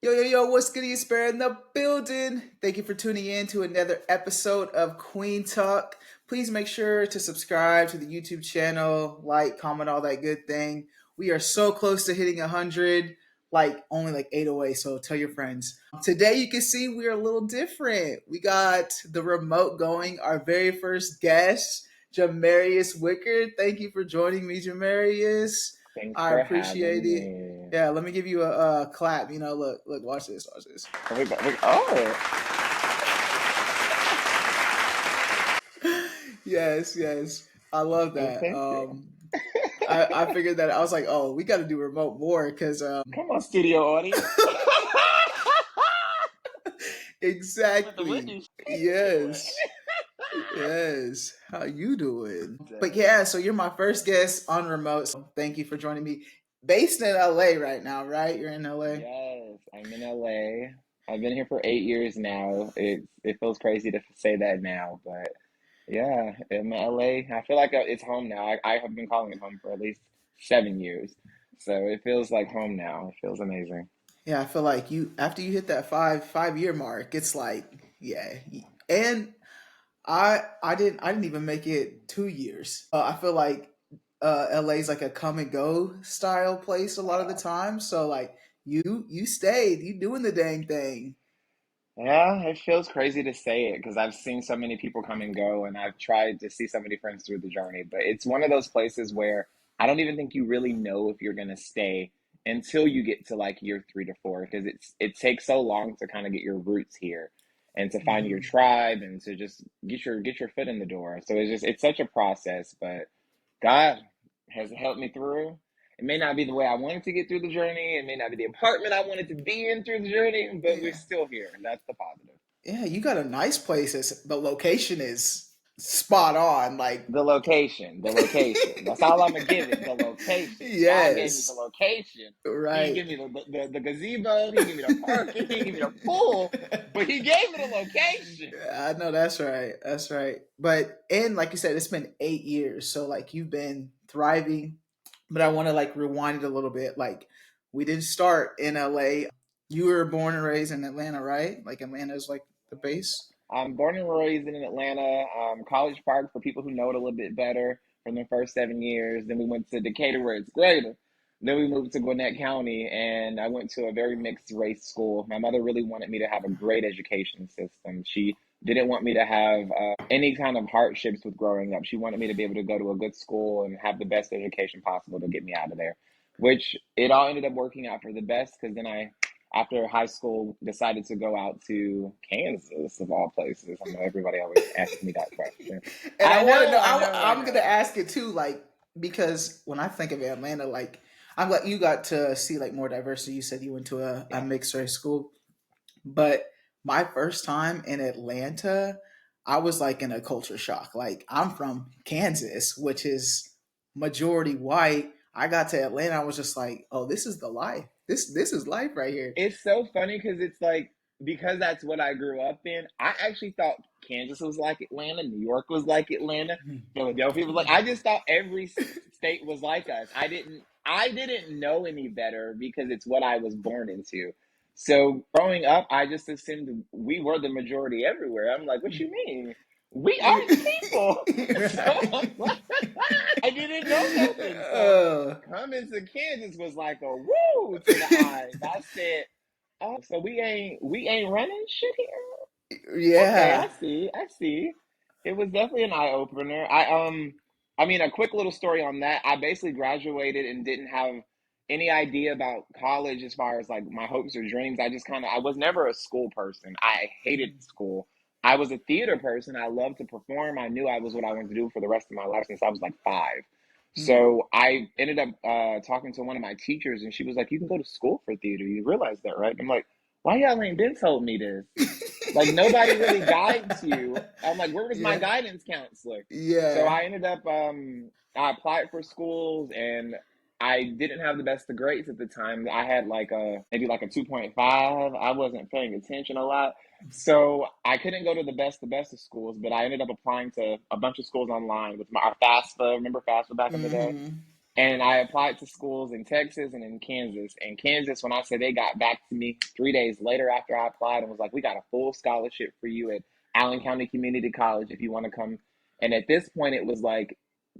Yo, what's good? You spare in the building. Thank you for tuning in to another episode of Kueen Talk. Please make sure to subscribe to the YouTube channel, like, comment, all that good thing. We are so close to hitting 100, like only like 8 away, so tell your friends. Today you can see we're a little different. We got the remote going, our very first guest, Jamarious Wicker. Thank you for joining me, Jamarious. Thanks I for appreciate having it. me. Yeah, let me give you a clap. Look, watch this, watch this. Oh, Yes, I love well, that. thank you. I figured that I was like, oh, we got to do remote more because Come on, studio audience. With the exactly. Whitney Yes, yes. How you doing? But yeah, so you're my first guest on remote. So thank you for joining me. Based in LA right now, right? You're in LA. Yes, I'm in LA. I've been here for 8 years now. It feels crazy to say that now, but yeah, I'm in LA. I feel like it's home now. I have been calling it home for at least 7 years, so it feels like home now. It feels amazing. Yeah, I feel like you after you hit that five year mark, it's like yeah, and I didn't even make it 2 years. I feel like LA's like a come and go style place a lot of the time. So like you stayed, you doing the dang thing. Yeah, it feels crazy to say it because I've seen so many people come and go, and I've tried to see so many friends through the journey. But it's one of those places where I don't even think you really know if you're gonna stay until you get to like year 3 to 4, because it takes so long to kind of get your roots here and to find your Mhm. tribe and to just get your foot in the door. So it's such a process, but God has helped me through. It may not be the way I wanted to get through the journey. It may not be the apartment I wanted to be in through the journey, but we're Yeah, still here, and that's the positive. yeah, you got a nice place. The location is spot on. Like The location. That's all I'm gonna give it. The location. God gave me the yes, location. He didn't right. give me the gazebo. He didn't give me the parking. He didn't give me the pool, but he gave me the location. I know that's right. That's right. But and like you said, it's been 8 years, so like you've been thriving. But I want to like rewind it a little bit. Like we didn't start in LA. You were born and raised in Atlanta, right? Like Atlanta is like the base. I'm born and raised in Atlanta, College Park for people who know it a little bit better from the first 7 years. Then we went to Decatur where it's greater. Then we moved to Gwinnett County, and I went to a very mixed race school. My mother really wanted me to have a great education system. She didn't want me to have any kind of hardships with growing up. She wanted me to be able to go to a good school and have the best education possible to get me out of there, which it all ended up working out for the best because then after high school, decided to go out to Kansas, of all places. I know everybody always asks me that question. And I I want to know. know, I know, I I'm gonna know. ask it too, like because when I think of Atlanta, like I'm glad you got to see like more diversity. You said you went to a Yeah. mixed race school. But my first time in Atlanta, I was like in a culture shock. Like I'm from Kansas, which is majority white. I got to Atlanta, I was just like, "Oh, this is the life. This is life right here." It's so funny because it's like, because that's what I grew up in, I actually thought Kansas was like Atlanta, New York was like Atlanta, Philadelphia was like, I just thought every state was like us. I didn't know any better because it's what I was born into. So growing up, I just assumed we were the majority everywhere. I'm like, what you mean? We are the people. So I'm Right. like, I didn't know nothing. So uh, coming to Kansas was like a woo to the eyes. I said, "Oh, so we ain't running shit here." Okay, yeah. I see. I see. It was definitely an eye opener. I mean, a quick little story on that. I basically graduated and didn't have any idea about college as far as like my hopes or dreams. I was never a school person. I hated school. I was a theater person. I loved to perform. I knew I was what I wanted to do for the rest of my life since I was like 5. Mm. So I ended up talking to one of my teachers, and she was like, "You can go to school for theater. You realize that, right?" I'm like, "Why y'all ain't been told me this? Like nobody really guides you." I'm like, "Where was my Yeah. guidance counselor?" So Yeah. I ended up I applied for schools, and I didn't have the best of grades at the time. I had like maybe like a 2.5. I wasn't paying attention a lot. So I couldn't go to the best of schools, but I ended up applying to a bunch of schools online with our FAFSA. Remember FAFSA back in the day? Mhm. And I applied to schools in Texas and in Kansas. And Kansas, when I say they got back to me 3 days later after I applied and was like, we got a full scholarship for you at Allen County Community College if you want to come. And at this point, it was like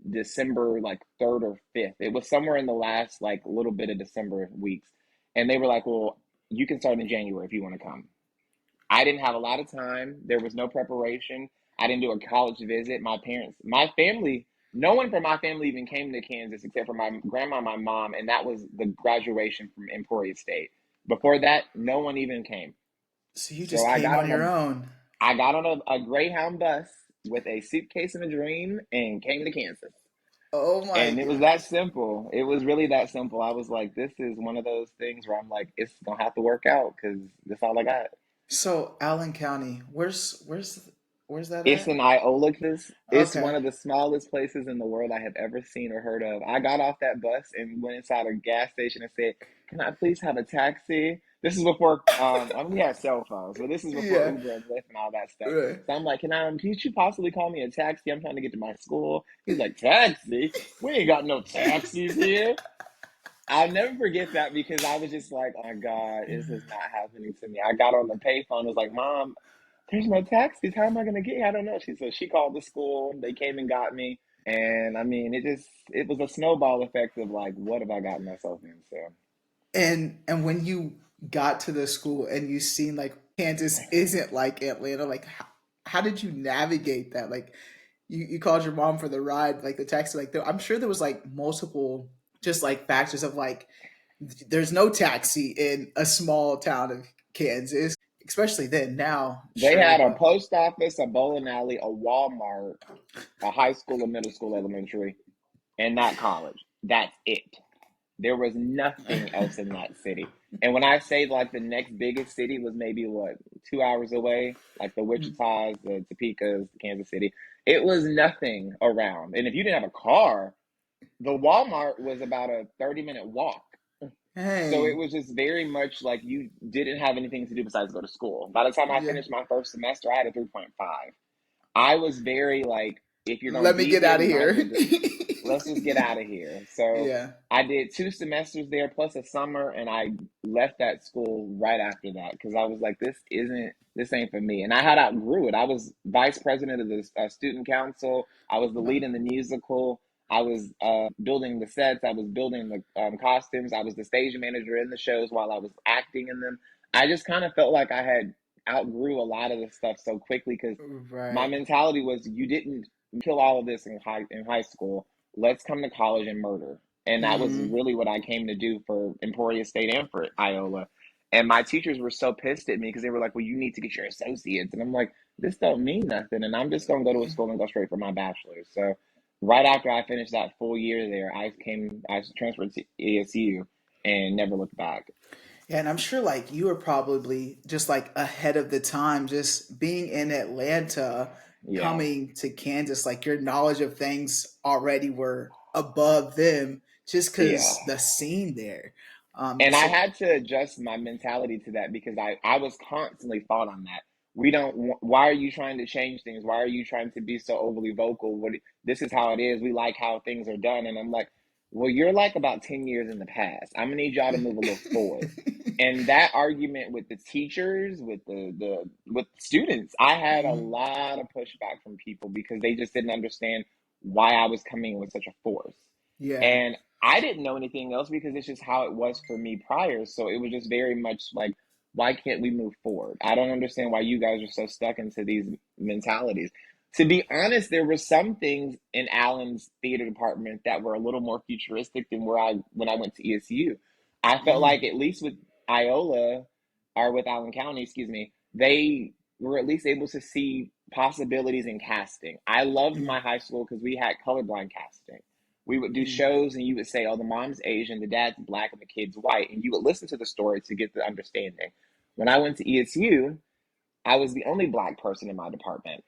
December, like 3rd or 5th. It was somewhere in the last, like, little bit of December weeks. And they were like, well, you can start in January if you want to come. I didn't have a lot of time. There was no preparation. I didn't do a college visit. My parents, my family, no one from my family even came to Kansas except for my grandma, my mom, and that was the graduation from Emporia State. Before that, no one even came. So you So just came on your own. I got on a Greyhound bus with a suitcase and a dream and came to Kansas. Oh my And it was that gosh. simple. It was really that simple. I was like, this is one of those things where I'm like, it's gonna have to work out because that's all I got. So Allen County, where's that It's at? in Iola, Kansas. It's Okay. one of the smallest places in the world I have ever seen or heard of. I got off that bus and went inside a gas station and said, "Can I please have a taxi?" This is before, I mean, we had cell phones, but this is before Yeah. Uber and Lyft and all that stuff. Right. So I'm like, can you possibly call me a taxi? I'm trying to get to my school. He's like, taxi? We ain't got no taxis here. I'll never forget that because I was just like, oh my God, this is not happening to me. I got on the payphone, was like, Mom, there's no taxis. How am I gonna get here? I don't know. She called the school, they came and got me. And I mean it was a snowball effect of like, what have I gotten myself into? And when you got to the school and you seen like Kansas isn't like Atlanta, like how did you navigate that? Like you called your mom for the ride, like the taxi, like I'm sure there was like multiple just like factors of like there's no taxi in a small town of Kansas, especially then. Now, They sure, had a but post office, a bowling alley, a Walmart, a high school, a middle school, elementary, and that college. That's it. There was nothing else in that city. And when I say like the next biggest city was maybe what, 2 hours away, like the Wichitas, the Topekas, the Kansas City, it was nothing around. And if you didn't have a car, the Walmart was about a 30-minute walk. So it hey, was just very much like you didn't have anything to do besides go to school. By the time I yeah, finished my first semester, I had a 3.5. I was very like, if you're gonna let me be get here, out we of might as here. well just let's just get out of here. So Yeah. I did 2 semesters there plus a summer, and I left that school right after that because I was like, this ain't for me. And I had outgrew it. I was vice president of the student council. I was the lead in the musical. I was building the sets. I was building the costumes. I was the stage manager in the shows while I was acting in them. I just kind of felt like I had outgrew a lot of this stuff so quickly because my Right. mentality was you didn't kill all of this in high school. Let's come to college and murder. And that was Hmm. really what I came to do for Emporia State and for Iola. And my teachers were so pissed at me because they were like, well, you need to get your associates. And I'm like, this don't mean nothing. And I'm just going to go to a school and go straight for my bachelor's. So right after I finished that full year there, I transferred to ASU and never looked back. Yeah, and I'm sure like you were probably just like ahead of the time, just being in Atlanta, Yeah. coming to Kansas, like your knowledge of things already were above them just Yeah. because the scene there. And I So had to adjust my mentality to that because I was constantly fought on that. We don't. Why are you trying to change things? Why are you trying to be so overly vocal? This is how it is. We like how things are done. And I'm like, well, you're like about 10 years in the past. I'm gonna need y'all to move a little forward. And that argument with the teachers, with the with students, I had a Mhm. lot of pushback from people because they just didn't understand why I was coming with such a force. Yeah. And I didn't know anything else because it's just how it was for me prior. So it was just very much like, why can't we move forward? I don't understand why you guys are so stuck into these mentalities. To be honest, there were some things in Allen's theater department that were a little more futuristic than where I when I went to ESU. I felt Mm. like at least with Iola or with Allen County, excuse me, they were at least able to see possibilities in casting. I loved Mm. my high school because we had colorblind casting. We would do Mm. shows and you would say, oh, the mom's Asian, the dad's black, and the kid's white. And you would listen to the story to get the understanding. When I went to ESU, I was the only black person in my department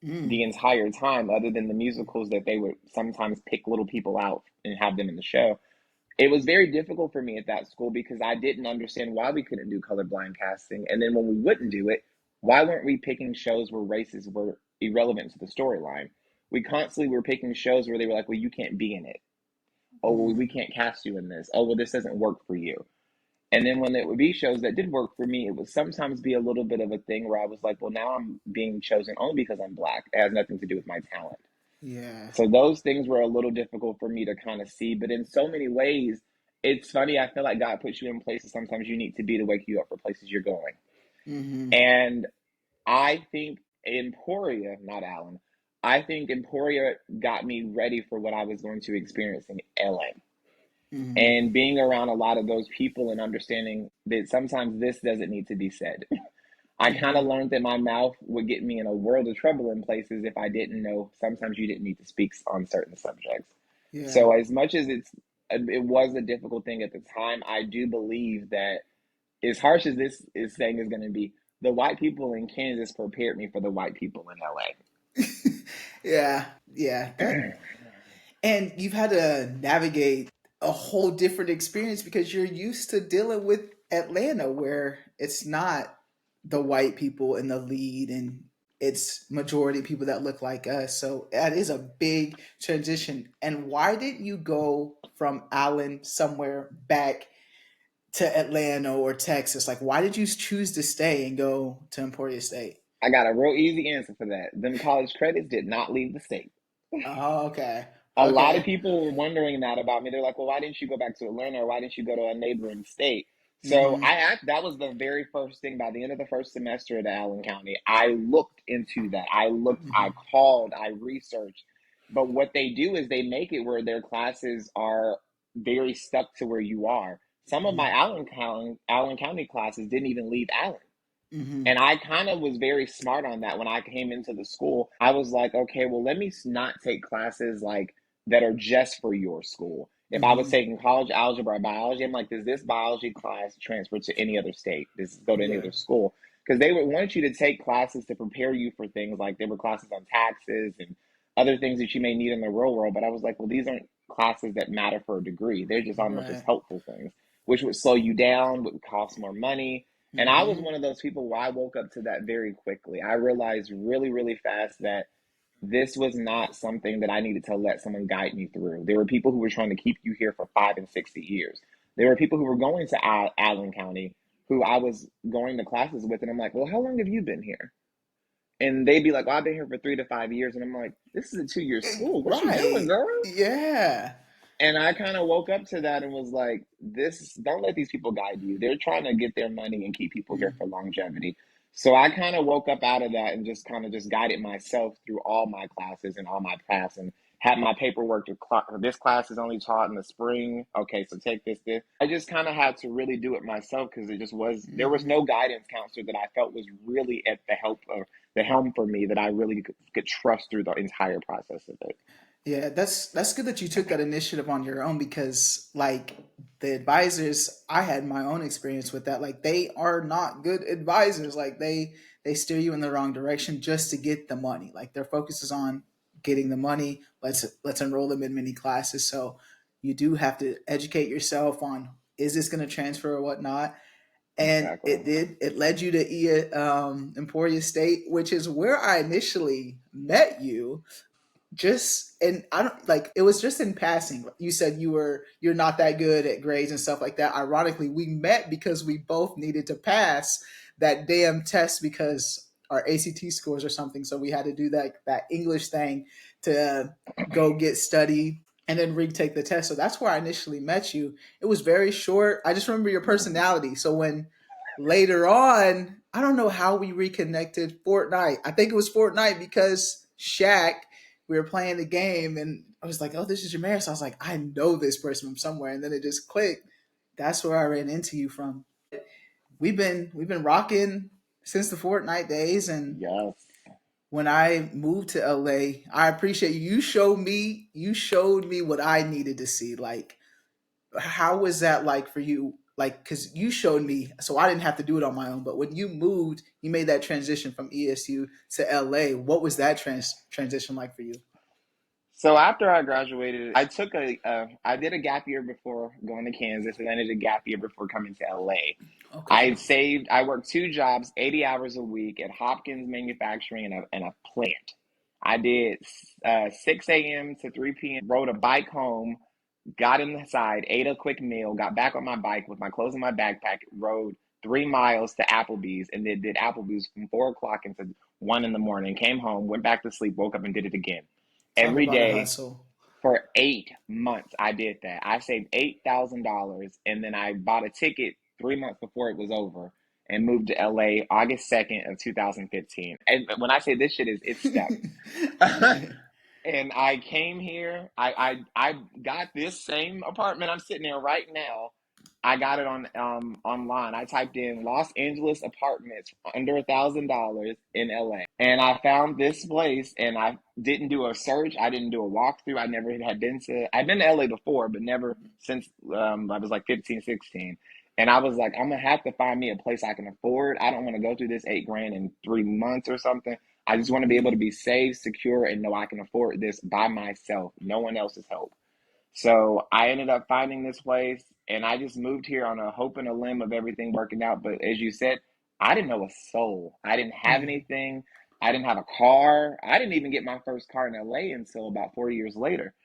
the Mm. entire time, other than the musicals that they would sometimes pick little people out and have them in the show. It was very difficult for me at that school because I didn't understand why we couldn't do colorblind casting. And then when we wouldn't do it, why weren't we picking shows where races were irrelevant to the storyline? We constantly were picking shows where they were like, well, you can't be in it. Oh, well, we Mm, can't cast you in this. Oh, well, this doesn't work for you. And then when it would be shows that did work for me, it would sometimes be a little bit of a thing where I was like, well, now I'm being chosen only because I'm black. It has nothing to do with my talent. yeah. So those things were a little difficult for me to kind of see. But in so many ways, it's funny. I feel like God puts you in places sometimes you need to be to wake you up for places you're going. Mm-hmm. And I think Emporia, not Alan, I think Emporia got me ready for what I was going to experience in LA. Mm-hmm. And being around a lot of those people and understanding that sometimes this doesn't need to be said. I kind Mm-hmm. of learned that my mouth would get me in a world of trouble in places if I didn't know. Sometimes you didn't need to speak on certain subjects. Yeah. So as much as it was a difficult thing at the time, I do believe that as harsh as this is saying is going to be, the white people in Kansas prepared me for the white people in LA. Yeah. Yeah. That, and you've had to navigate a whole different experience because you're used to dealing with Atlanta, where it's not the white people in the lead and it's majority people that look like us. So that is a big transition. And why didn't you go from Allen somewhere back to Atlanta or Texas? Like, why did you choose to stay and go to Emporia State? I got a real easy answer for that. Them college credits did not leave the state. Oh, okay. A lot of Okay. people were wondering that about me. They're like, "Well, why didn't you go back to Atlanta, or why didn't you go to a neighboring state?" So Mm-hmm. that was the very first thing. By the end of the first semester at Allen County, I looked into that. I Mm-hmm. called, I researched. But what they do is they make it where their classes are very stuck to where you are. Some of my Allen County classes didn't even leave Allen. Mm-hmm. And I kind of was very smart on that when I came into the school. I was like, okay, well, let me not take classes like that are just for your school. If I was Mm-hmm. taking college algebra or biology, I'm like, does this biology class transfer to any other state? Does this go to any Yeah. other school? Because they would want you to take classes to prepare you for things like there were classes on taxes and other things that you may need in the real world. But I was like, well, these aren't classes that matter for a degree. They're just almost just Right. helpful things, which would slow you down, would cost more money. And I was Mm-hmm. one of those people where I woke up to that very quickly. I realized really, really fast that this was not something that I needed to let someone guide me through. There were people who were trying to keep you here for 5 and 60 years. There were people who were going to Allen County who I was going to classes with, and I'm like, well, how long have you been here? And they'd be like, well, I've been here for 3 to 5 years. And I'm like, this is a 2 year school. What you doing, Right. girl? Yeah. And I kind of woke up to that and was like, this, don't let these people guide you. They're trying to get their money and keep people here Mm. for longevity. So I kind of woke up out of that and just kind of just guided myself through all my classes and all my paths and had my paperwork to this class is only taught in the spring. Okay, so take this. I just kind of had to really do it myself because it just was, there was Mm-hmm. no guidance counselor that I felt was really at the helm for me that I really could trust through the entire process of it. Yeah, that's good that you took that initiative on your own because like the advisors, I had my own experience with that. Like they are not good advisors. Like they steer you in the wrong direction just to get the money. Like their focus is on getting the money. Let's enroll them in many classes. So you do have to educate yourself on is this going to transfer or whatnot. And Exactly. it did. It led you to Emporia State, which is where I initially met you. Just and I don't like it was just in passing. You said you're not that good at grades and stuff like that. Ironically, we met because we both needed to pass that damn test because our ACT scores or something. So we had to do that English thing to go get study and then retake the test. So that's where I initially met you. It was very short. I just remember your personality. So when later on, I don't know how we reconnected. Fortnite. I think it was Fortnite because Shaq, we were playing the game and I was like, oh, this is Jamarious. I was like, I know this person from somewhere. And then it just clicked. That's where I ran into you from. We've been rocking since the Fortnite days. And Yes. when I moved to LA, I appreciate you. You showed me what I needed to see. Like, how was that like for you? Like, because you showed me, so I didn't have to do it on my own. But when you moved, you made that transition from ESU to LA. What was that transition like for you? So after I graduated, I did a gap year before going to Kansas, and then I did a gap year before coming to LA. Okay. I worked 2 jobs, 80 hours a week at Hopkins Manufacturing and a plant. I did 6 a.m. to 3 p.m., rode a bike home, got inside, ate a quick meal, got back on my bike with my clothes in my backpack, rode 3 miles to Applebee's, and then did Applebee's from 4 o'clock into 1 in the morning. Came home, went back to sleep, woke up, and did it again. Talk Every about a day hustle. for 8 months, I did that. I saved $8,000, and then I bought a ticket 3 months before it was over, and moved to LA August 2nd of 2015. And when I say this shit is, it's steps. And I came here. I got this same apartment I'm sitting in right now. I got it on online. I typed in Los Angeles apartments under $1,000 in LA, and I found this place. And I didn't do a search. I didn't do a walkthrough. I never had been to. I've been to LA before, but never since I was like 15, 16. And I was like, I'm gonna have to find me a place I can afford. I don't want to go through this 8 grand in 3 months or something. I just want to be able to be safe, secure, and know I can afford this by myself, no one else's help. So I ended up finding this place, and I just moved here on a hope and a limb of everything working out. But as you said, I didn't know a soul. I didn't have anything. I didn't have a car. I didn't even get my first car in LA until about 4 years later.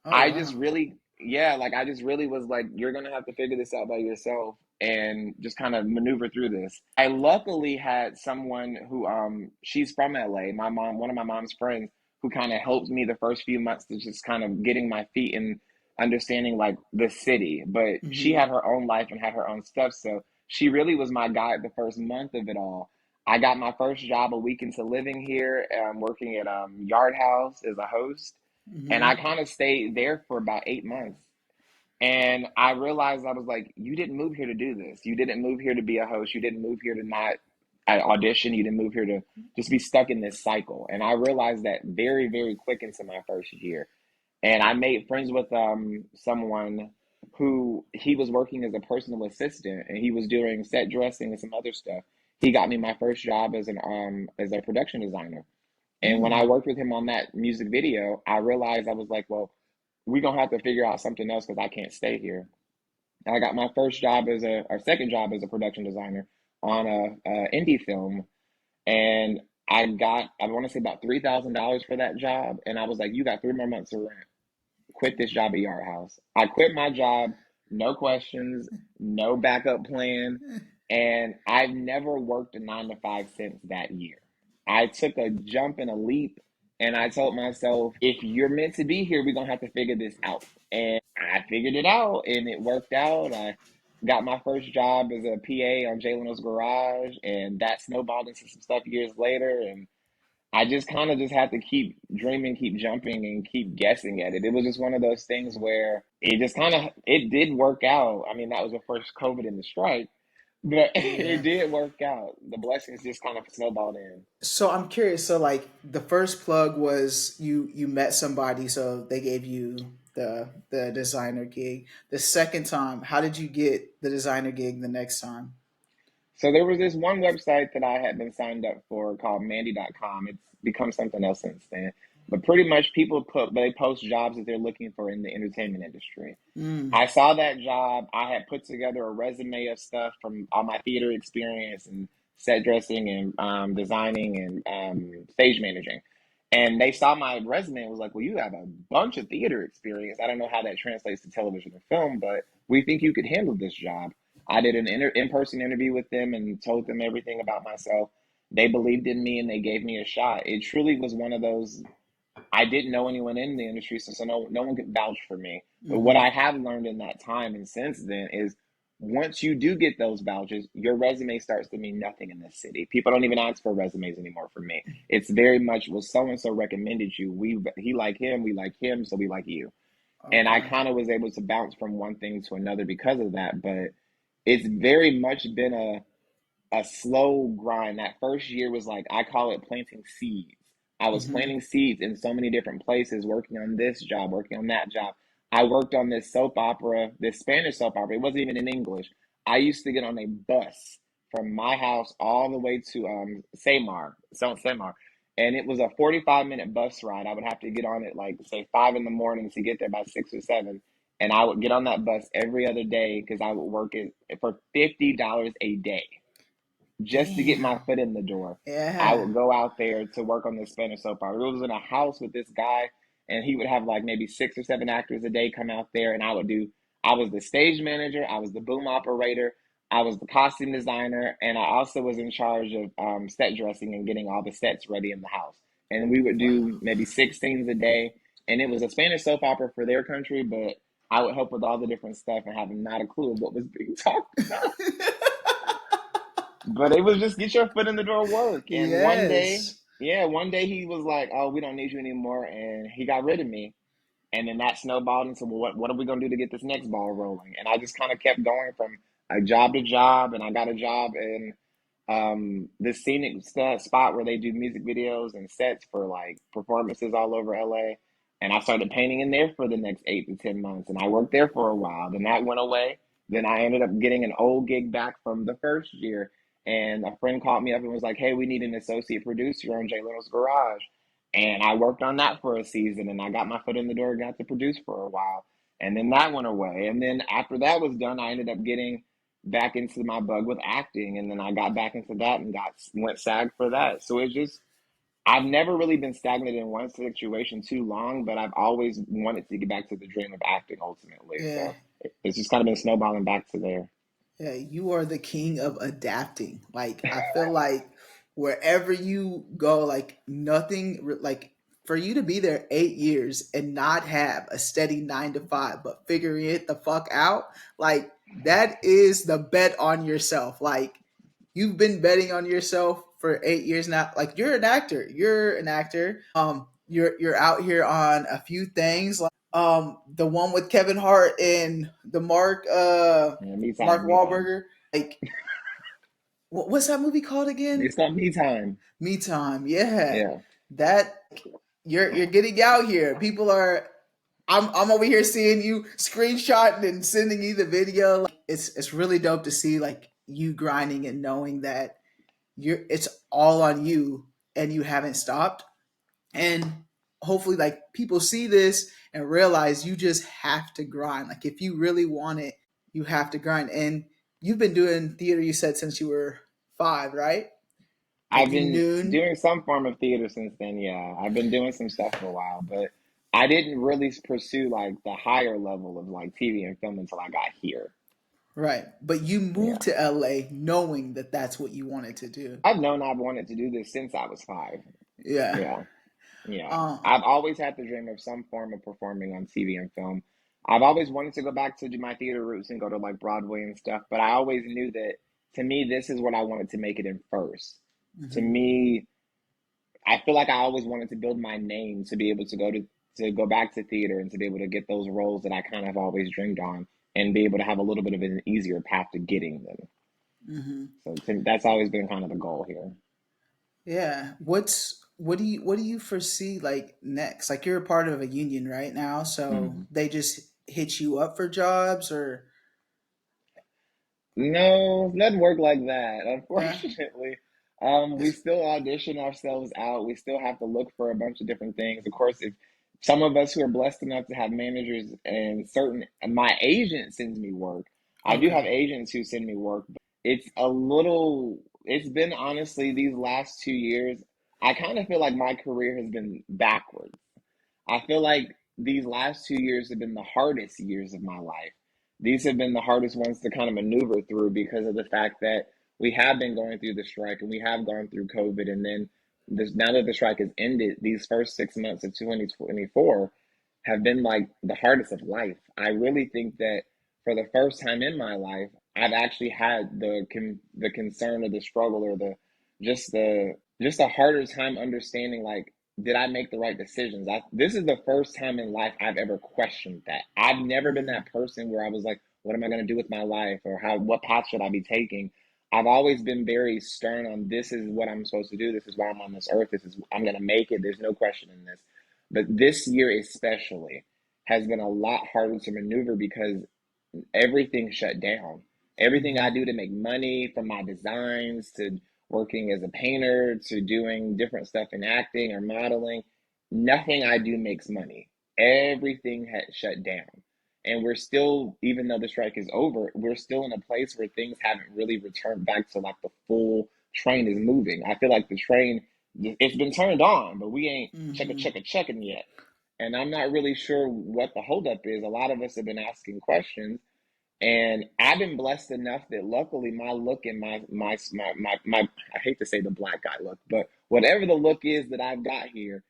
Oh I just wow. really, yeah, like I just really was like, you're gonna have to figure this out by yourself and just kind of maneuver through this. I luckily had someone who, she's from LA, my mom, one of my mom's friends, who kind of helped me the first few months to just kind of getting my feet in understanding like the city. But she Mm-hmm. had her own life and had her own stuff, so she really was my guide the first month of it all. I got my first job a week into living here, working at Yard House as a host, and I Mm-hmm. kind of stayed there for about 8 months. And I realized I was like, you didn't move here to do this. You didn't move here to be a host. You didn't move here to not audition. You didn't move here to just be stuck in this cycle. And I realized that very, very quick into my first year. And I made friends with someone who he was working as a personal assistant, and he was doing set dressing and some other stuff. He got me my first job as a production designer. And when I Mm. worked with him on that music video, I realized I was like, well, we're gonna have to figure out something else because I can't stay here. And I got my first job as a, or second job as a production designer on a indie film, and I want to say about $3,000 for that job, and I was like, you got 3 more months of rent. Quit this job at Yard House. I quit my job, no questions, no backup plan, and I've never worked a 9 to 5 since that year. I took a jump and a leap, and I told myself, if you're meant to be here, we're gonna have to figure this out. And I figured it out, and it worked out. I got my first job as a PA on Jay Leno's Garage, and that snowballed into some stuff years later. And I just kind of just had to keep dreaming, keep jumping, and keep guessing at it. It was just one of those things where it just kind of it did work out. I mean, that was the first COVID and the strike, but it Yeah. did work out. The blessings just kind of snowballed in. So I'm curious. So like the first plug was you met somebody, so they gave you the designer gig. The second time, how did you get the designer gig the next time? So there was this one website that I had been signed up for called Mandy.com. It's become something else since then. But pretty much they post jobs that they're looking for in the entertainment industry. Mm. I saw that job. I had put together a resume of stuff from all my theater experience and set dressing and designing and stage managing. And they saw my resume and was like, well, you have a bunch of theater experience. I don't know how that translates to television or film, but we think you could handle this job. I did an in-person interview with them and told them everything about myself. They believed in me and they gave me a shot. It truly was one of those. I didn't know anyone in the industry, so no one could vouch for me. But what Mm-hmm. I have learned in that time and since then is once you do get those vouchers, your resume starts to mean nothing in this city. People don't even ask for resumes anymore from me. It's very much, well, so and so recommended you. He like him, we like him, so we like you. And I Okay. kind of was able to bounce from one thing to another because of that. But it's very much been a slow grind. That first year was like, I call it planting seeds. I was Mm-hmm. planting seeds in so many different places, working on this job, working on that job. I worked on this soap opera, this Spanish soap opera. It wasn't even in English. I used to get on a bus from my house all the way to Samar. And it was a 45-minute bus ride. I would have to get on it like say 5 in the morning to get there by 6 or 7. And I would get on that bus every other day because I would work it for $50 a day just to get my Damn. foot in the door. I Yeah. would go out there to work on this Spanish soap opera. It was in a house with this guy, and he would have like maybe 6 or 7 actors a day come out there, and I was the stage manager, I was the boom operator, I was the costume designer, and I also was in charge of set dressing and getting all the sets ready in the house. And we would do Wow. maybe 6 scenes a day, and it was a Spanish soap opera for their country, but I would help with all the different stuff and having not a clue of what was being talked about. But it was just get your foot in the door work. And one day, Yes. yeah, one day he was like, "Oh, we don't need you anymore," and he got rid of me. And then that snowballed into, well, what are we gonna do to get this next ball rolling? And I just kind of kept going from a job to job, and I got a job in this scenic spot where they do music videos and sets for like performances all over LA. And I started painting in there for the next 8 to 10 months, and I worked there for a while. Then that went away. Then I ended up getting an old gig back from the first year, and a friend called me up and was like, "Hey, we need an associate producer on Jay Little's Garage." And I worked on that for a season, and I got my foot in the door, got to produce for a while. And then that went away. And then after that was done, I ended up getting back into my bug with acting, and then I got back into that and got went SAG for that. So it's just I've never really been stagnant in one situation too long, but I've always wanted to get back to the dream of acting ultimately. Yeah. So it's just kind of been snowballing back to there. Yeah, you are the king of adapting. Like I feel like wherever you go, like nothing like for you to be there 8 years and not have a steady 9 to 5, but figuring it the fuck out, like that is the bet on yourself. Like you've been betting on yourself for 8 years now. Like you're an actor. You're an actor. You're out here on a few things like the one with Kevin Hart and the Yeah, me Mark time, me time. Wahlberger. Like what's that movie called again? It's called me time. Me Time. Yeah. Yeah. That you're getting out here. People are I'm over here seeing you screenshotting and sending you the video. Like, it's really dope to see like you grinding and knowing that it's all on you and you haven't stopped. And hopefully like people see this and realize you just have to grind. Like if you really want it, you have to grind. And you've been doing theater, you said, since you were 5, right? I've Like you been noon. doing some form of theater since then. Yeah, I've been doing some stuff for a while, but I didn't really pursue like the higher level of like TV and film until I got here. Right. But you moved Yeah, to LA knowing that that's what you wanted to do. I've known I've wanted to do this since I was 5. Yeah. Yeah, yeah. Um, I've always had the dream of some form of performing on TV and film. I've always wanted to go back to do my theater roots and go to like Broadway and stuff, but I always knew that to me, this is what I wanted to make it in first. To mhm. me, I feel like I always wanted to build my name to be able to go back to theater and to be able to get those roles that I kind of always dreamed on and be able to have a little bit of an easier path to getting them. Mhm. So that's always been kind of the goal here. Yeah. What do you foresee like next? Like you're a part of a union right now, so Mhm. they just hit you up for jobs or No, it doesn't work like that, yeah. unfortunately. We still audition ourselves out. We still have to look for a bunch of different things. Of course, if some of us who are blessed enough to have managers and certain, my agent sends me work. I do have Okay. agents who send me work. It's been honestly these last 2 years, I kind of feel like my career has been backwards. I feel like these last 2 years have been the hardest years of my life. These have been the hardest ones to kind of maneuver through because of the fact that we have been going through the strike and we have gone through COVID. And then now that the strike has ended, these first 6 months of 2024 have been like the hardest of life. I really think that for the first time in my life, I've actually had the concern or the struggle or the just a harder time understanding like did I make the right decisions? This is the first time in life I've ever questioned that. I've never been Mm, that person where I was like, what am I going to do with my life or what path should I be taking? I've always been very stern on this is what I'm supposed to do. This is why I'm on this earth. I'm going to make it. There's no question in this. But this year especially has been a lot harder to maneuver because everything shut down. Everything I mhm, do to make money, from my designs to working as a painter to doing different stuff in acting or modeling, nothing I do makes money. Everything had shut down. And we're still, even though the strike is over, we're still in a place where things haven't really returned back to like the full train is moving. I feel like the train, it's been turned on, but we ain't mhm. checking yet. and I'm not really sure what the holdup is. A lot of us have been asking questions, and I've been blessed enough that luckily my look and my I hate to say the black guy look, but whatever the look is that I've got here,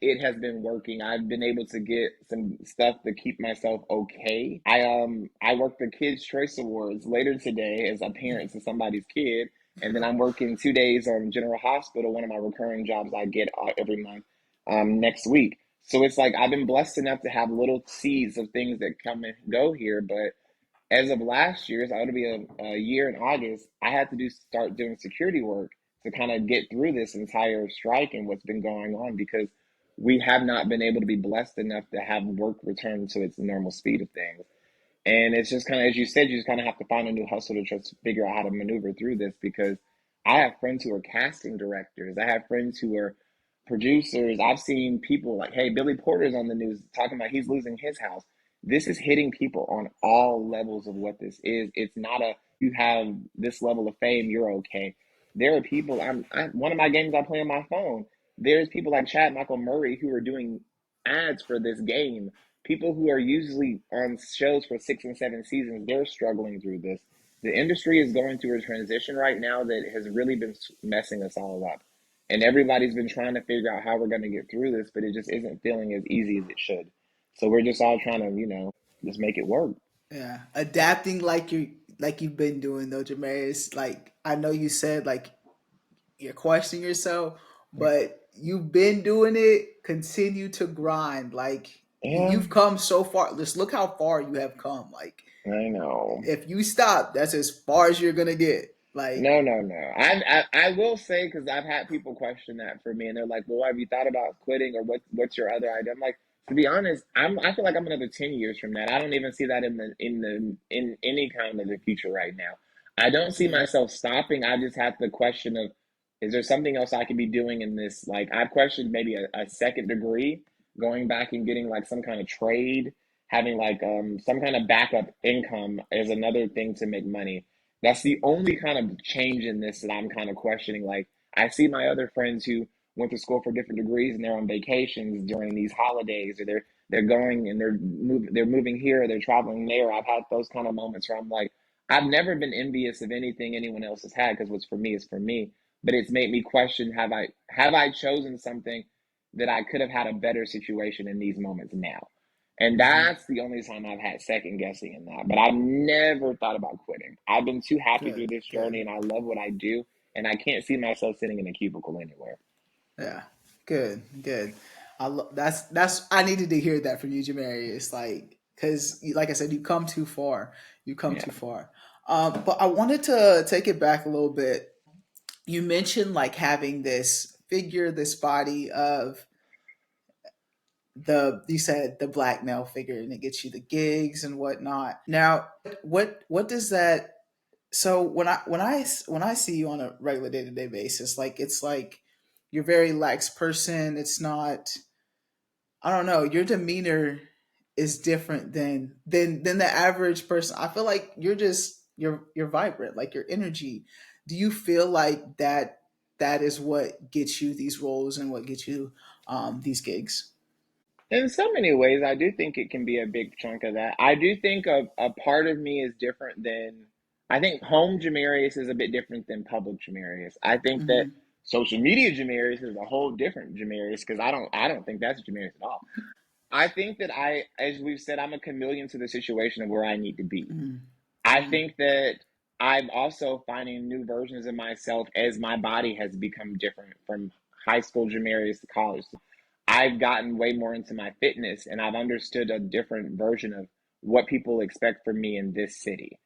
it has been working. I've been able to get some stuff to keep myself okay. I work the Kids Choice Awards later today as a parent to somebody's kid, and then I'm working 2 days on General Hospital, one of my recurring jobs I get every month, next week. So it's like I've been blessed enough to have little seeds of things that come and go here, but as of last year, so it'll be a year in August, I had to start doing security work to kind of get through this entire strike and what's been going on because we have not been able to be blessed enough to have work return to its normal speed of things. And it's just kind of, as you said, you just kind of have to find a new hustle to just figure out how to maneuver through this because I have friends who are casting directors. I have friends who are producers. I've seen people like, hey, Billy Porter's on the news talking about he's losing his house. This is hitting people on all levels of what this is. It's not a, you have this level of fame, you're okay. There are people, one of my games I play on my phone, there's people like Chad Michael Murray who are doing ads for this game. People who are usually on shows for 6 and 7 seasons, they're struggling through this. The industry is going through a transition right now that has really been messing us all up. And everybody's been trying to figure out how we're going to get through this, but it just isn't feeling as easy as it should. So we're just all trying to, just make it work. Yeah, adapting like you've been doing though, Jamarious. Like I know you said like you're questioning yourself, but you've been doing it. Continue to grind. Like Yeah, you've come so far. Just look how far you have come. Like I know. if you stop, that's as far as you're gonna get. Like No, no, no. I will say because I've had people question that for me, and they're like, "Well, have you thought about quitting, or what's your other idea?" I'm like, to be honest, I feel like I'm another 10 years from that. I don't even see that in any kind of the future right now. I don't see yeah. myself stopping. I just have the question of, is there something else I could be doing in this? Like I've questioned maybe a second degree, going back and getting like some kind of trade, having like some kind of backup income as another thing to make money. That's the only kind of change in this that I'm kind of questioning. Like, I see my other friends who went to school for different degrees and they're on vacations during these holidays, or they're going and they're moving here, or they're traveling there. I've had those kind of moments where I'm like, I've never been envious of anything anyone else has had because what's for me is for me. But it's made me question: have I chosen something that I could have had a better situation in these moments now? And Hmm. that's the only time I've had second guessing in that. But I've never thought about quitting. I've been too happy through Good. this journey Good. and I love what I do. And I can't see myself sitting in a cubicle anywhere. Yeah. Good. Good. That's I needed to hear that from you, Jamarious. Like, because like I said, you come too far. You come Yeah. too far. But I wanted to take it back a little bit. You mentioned like having this figure, this body of the you said the black male figure, and it gets you the gigs and whatnot. Now, what does that? So when I see you on a regular day to day basis, like it's like you're a very lax person. It's not. I don't know. Your demeanor is different than the average person. I feel like you're vibrant, like your energy. Do you feel like that is what gets you these roles and what gets you these gigs? In so many ways, I do think it can be a big chunk of that. I do think a part of me is different than, I think home Jamarious is a bit different than public Jamarious. I think that Hmm. social media Jamarious is a whole different Jamarious because I don't think that's Jamarious at all. I think that as we've said, I'm a chameleon to the situation of where I need to be. Hmm. I Hmm. think that I'm also finding new versions of myself as my body has become different from high school Jamarious to college. I've gotten way more into my fitness and I've understood a different version of what people expect from me in this city.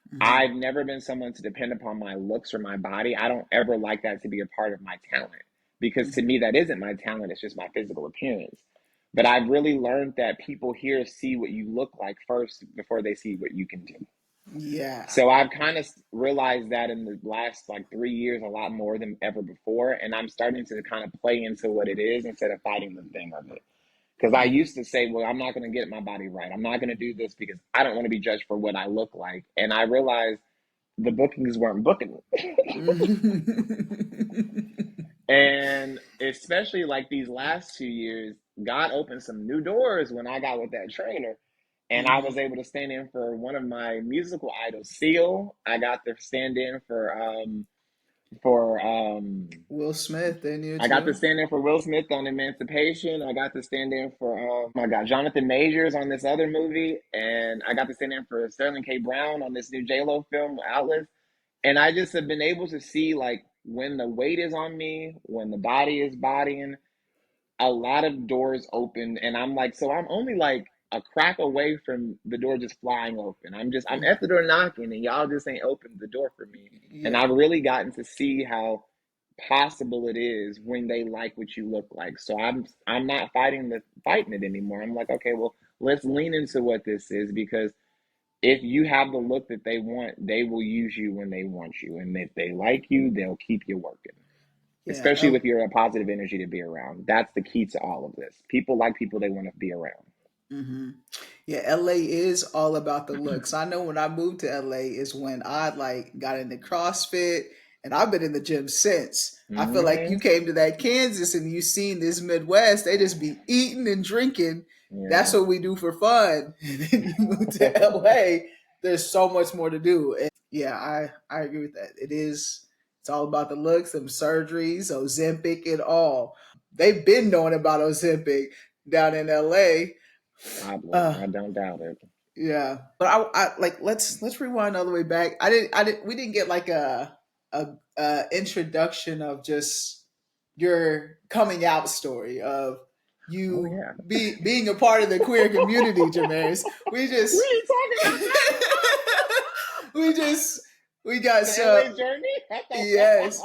Hmm. I've never been someone to depend upon my looks or my body. I don't ever like that to be a part of my talent because to Hmm. me, that isn't my talent. It's just my physical appearance. But I've really learned that people here see what you look like first before they see what you can do. Yeah. So I've kind of realized that in the last like 3 years a lot more than ever before. And I'm starting to kind of play into what it is instead of fighting the thing of it. Because I Hmm. used to say, well, I'm not going to get my body right. I'm not going to do this because I don't want to be judged for what I look like. And I realized the bookings weren't booking Hmm. and especially like these last 2 years, God opened some new doors when I got with that trainer. And I Hmm. was able to stand in for one of my musical idols, Seal. I got to stand in for Will Smith, they knew I got to too. stand in for Will Smith on Emancipation. I got to stand in for my God, Jonathan Majors on this other movie, and I got to stand in for Sterling K. Brown on this new J Lo film, Atlas. And I just have been able to see like when the weight is on me, when the body is bodying, a lot of doors open, and I'm like, so I'm only like a crack away from the door just flying open. I'm at the door knocking, and y'all just ain't opened the door for me. And Yeah, I've really gotten to see how possible it is when they like what you look like. So I'm not fighting it anymore. I'm like, okay, well, let's lean into what this is, because if you have the look that they want, they will use you when they want you. And if they like you, they'll keep you working, yeah. especially if you're a positive energy to be around. That's the key to all of this. People like people they want to be around. Hmm. Yeah, LA is all about the looks. I know when I moved to LA is when I like got into CrossFit, and I've been in the gym since. I feel like you Hmm. came to that Kansas and you seen this Midwest, they just be eating and drinking. That's Yeah. what we do for fun. And then you move to LA, there's so much more to do. And yeah, I agree with that. It's all about the looks, them surgeries, Ozempic and all. They've been knowing about Ozempic down in LA. Uh, I don't doubt it. yeah, but I like let's rewind all the way back. We didn't get like a introduction of just your coming out story of Oh you yeah. being a part of the queer community, Jamarious. We We just ain't talking about we just we that. got The so LA journey. yes,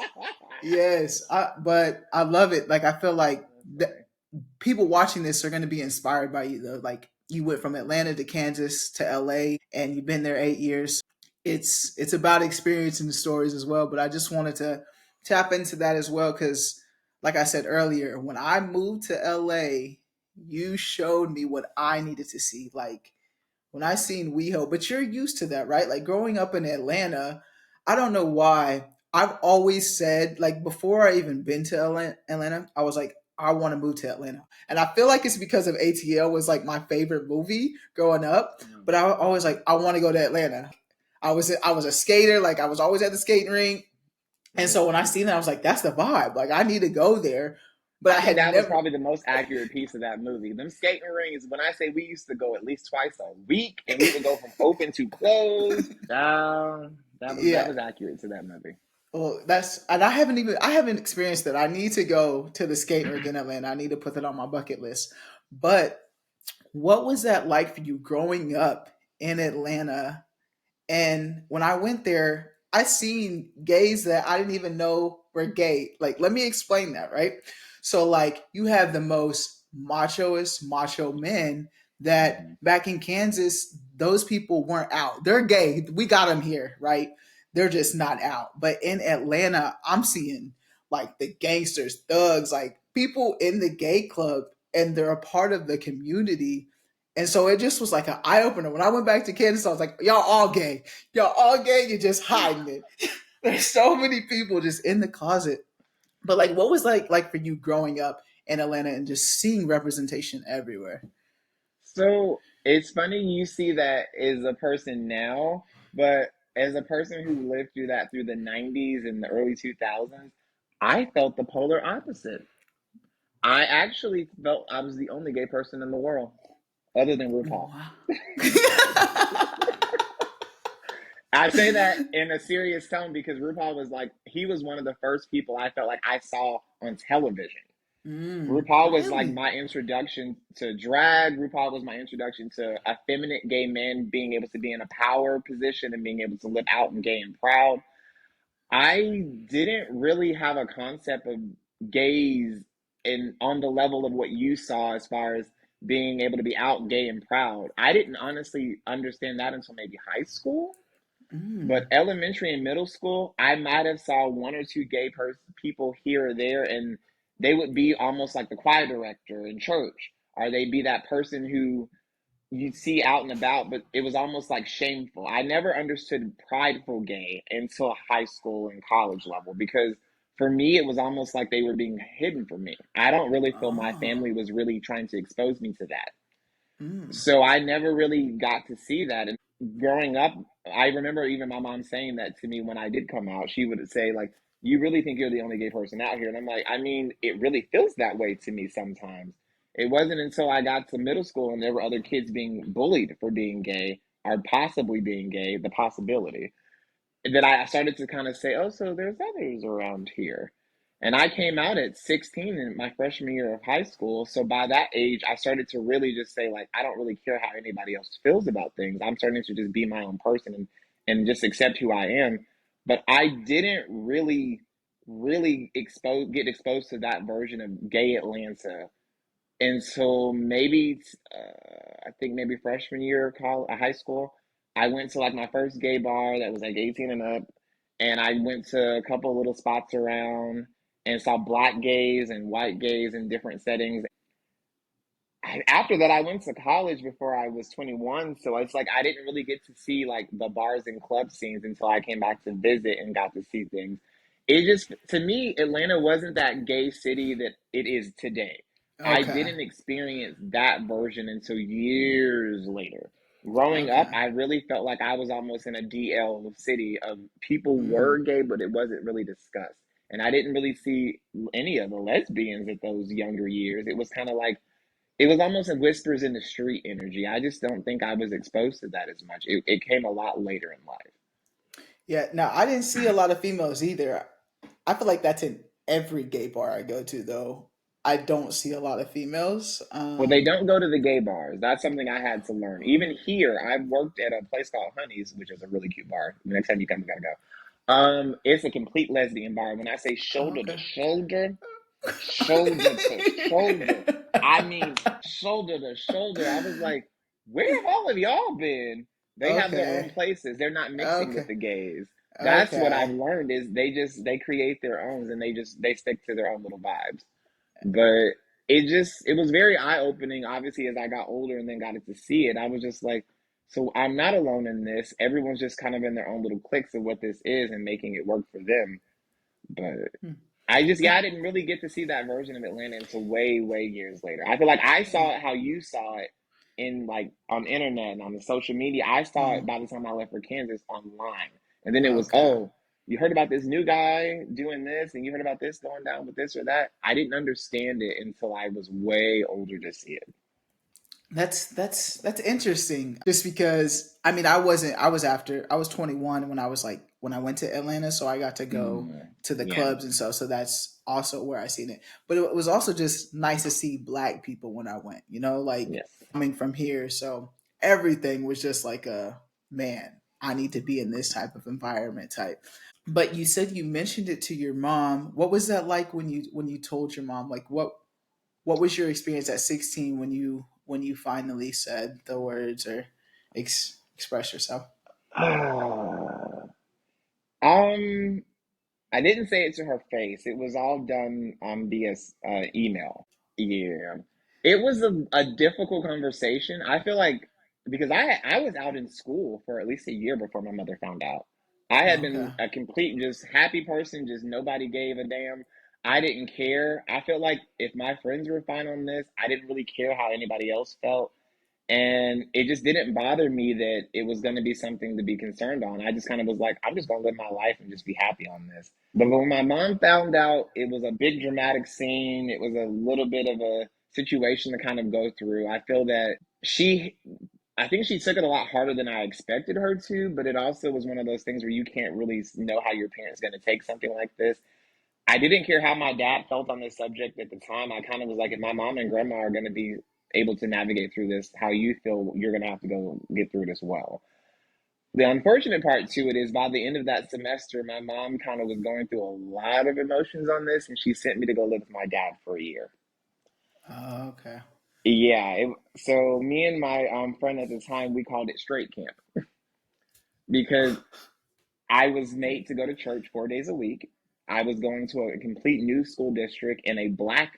yes. But I love it. Like I feel like That's funny. people watching this are going to be inspired by you though. Like you went from Atlanta to Kansas to LA and you've been there 8 years. It's about experiencing the stories as well. But I just wanted to tap into that as well because, like I said earlier, when I moved to LA, you showed me what I needed to see. Like when I seen WeHo, but you're used to that, right? Like growing up in Atlanta, I don't know why. I've always said, like before I even been to Atlanta, I was like, I want to move to Atlanta. And I feel like it's because of ATL was like my favorite movie growing up. But I always like, I want to go to Atlanta. I was a skater, like I was always at the skating rink. And so when I Yeah. seen that, I was like, that's the vibe. Like I need to go there. But I I think had that was never probably the most accurate piece of that movie. Them skating rings, when I say we used to go at least twice a week and we would go from open to closed, that yeah. was accurate to that movie. Well, that's and I haven't experienced it. I need to go to the skate rink in Atlanta. I need to put that on my bucket list. But what was that like for you growing up in Atlanta? And when I went there, I seen gays that I didn't even know were gay. Like, let me explain that, right? So, like, you have the most machoest macho men that Hmm. back in Kansas, those people weren't out. They're gay. We got them here, right? They're just not out. But in Atlanta, I'm seeing like the gangsters, thugs, like people in the gay club, and they're a part of the community, and so it just was like an eye opener. When I went back to Kansas, I was like, y'all all gay. Y'all all gay. You're just hiding it. There's so many people just in the closet. But like, what was like for you growing up in Atlanta and just seeing representation everywhere? So it's funny you see that as a person now, but as a person who lived through that through the 90s and the early 2000s, I felt the polar opposite. I actually felt I was the only gay person in the world, other than RuPaul. Wow. I say that in a serious tone because RuPaul was like, he was one of the first people I felt like I saw on television. RuPaul was like Really? my introduction to drag. RuPaul was my introduction to a feminine gay man being able to be in a power position and being able to live out and gay and proud. I didn't really have a concept of gays in on the level of what you saw as far as being able to be out gay and proud. I didn't honestly understand that until maybe high school. But Mm. elementary and middle school, I might have saw one or two people here or there, and they would be almost like the choir director in church, or they'd be that person who you'd see out and about, but it was almost like shameful. I never understood prideful gay until high school and college level because for me, it was almost like they were being hidden from me. I don't really feel my Oh. family was really trying to expose me to that. Mm. So I never really got to see that. And growing up, I remember even my mom saying that to me when I did come out. She would say, like, you really think you're the only gay person out here? And I'm like, I mean, it really feels that way to me sometimes. It wasn't until I got to middle school and there were other kids being bullied for being gay or possibly being gay, the possibility that I started to kind of say, oh, so there's others around here. And I came out at 16 in my freshman year of high school. So by that age, I started to really just say, like, I don't really care how anybody else feels about things. I'm starting to just be my own person and just accept who I am. But I didn't really get exposed to that version of gay Atlanta until maybe I think maybe freshman year of college, high school. I went to like my first gay bar that was like 18 and up, and I went to a couple little spots around and saw black gays and white gays in different settings. After that, I went to college before I was 21, so it's like I didn't really get to see like the bars and club scenes until I came back to visit and got to see things. It just, to me, Atlanta wasn't that gay city that it is today. I Okay. didn't experience that version until years later. Growing up, Okay. I really felt like I was almost in a DL city of people Mm. were gay, but it wasn't really discussed. And I didn't really see any of the lesbians at those younger years. It was kind of like, it was almost a whispers in the street energy. I just don't think I was exposed to that as much. It came a lot later in life. Yeah. Now I didn't see a lot of females either. I feel like that's in every gay bar I go to, though. I don't see a lot of females. Well, they don't go to the gay bars. That's something I had to learn. Even here, I've worked at a place called Honey's, which is a really cute bar. The next time you come, you gotta go. It's a complete lesbian bar. When I say Oh, shoulder to okay. shoulder, shoulder to shoulder. I mean, shoulder to shoulder. I was like, where have all of y'all been? They have their own Okay. places. They're not mixing with Okay. the gays. That's what I've Okay. learned is they create their own and they stick to their own little vibes. But it was very eye-opening, obviously, as I got older and then got to see it. I was just like, so I'm not alone in this. Everyone's just kind of in their own little cliques of what this is and making it work for them. But Hmm. yeah, Yeah. I didn't really get to see that version of Atlanta until way years later. I feel like I saw it how you saw it in like on the internet and on the social media. I saw Mm. it by the time I left for Kansas online. And then it was, Okay. oh, you heard about this new guy doing this and you heard about this going down with this or that. I didn't understand it until I was way older to see it. That's interesting. Just because I mean I was 21 when I went to Atlanta, so I got to go Mm, to the yeah. clubs and stuff. So that's also where I seen it. But it was also just nice to see black people when I went. Like Yes. coming from here, so everything was just like a man. I need to be in this type of environment type. But you said you mentioned it to your mom. What was that like when you told your mom? Like what was your experience at 16 when you finally said the words or express yourself? um, I didn't say it to her face. It was all done via email. Yeah. It was a difficult conversation. I feel like because I was out in school for at least a year before my mother found out. I had Okay. been a complete just happy person, just nobody gave a damn. I didn't care. I felt like if my friends were fine on this, I didn't really care how anybody else felt. And it just didn't bother me that it was going to be something to be concerned on. I just kind of was like, I'm just going to live my life and just be happy on this. But when my mom found out, it was a big dramatic scene. It was a little bit of a situation to kind of go through. I feel that I think she took it a lot harder than I expected her to, but it also was one of those things where you can't really know how your parents going to take something like this. I didn't care how my dad felt on this subject at the time. I kind of was like, if my mom and grandma are going to be able to navigate through this, how you feel you're going to have to go get through it as well. The unfortunate part to it is by the end of that semester, my mom kind of was going through a lot of emotions on this, and she sent me to go live with my dad for a year. Oh, okay. Yeah, so me and my friend at the time, we called it straight camp because I was made to go to church 4 days a week. I was going to a complete new school district in a black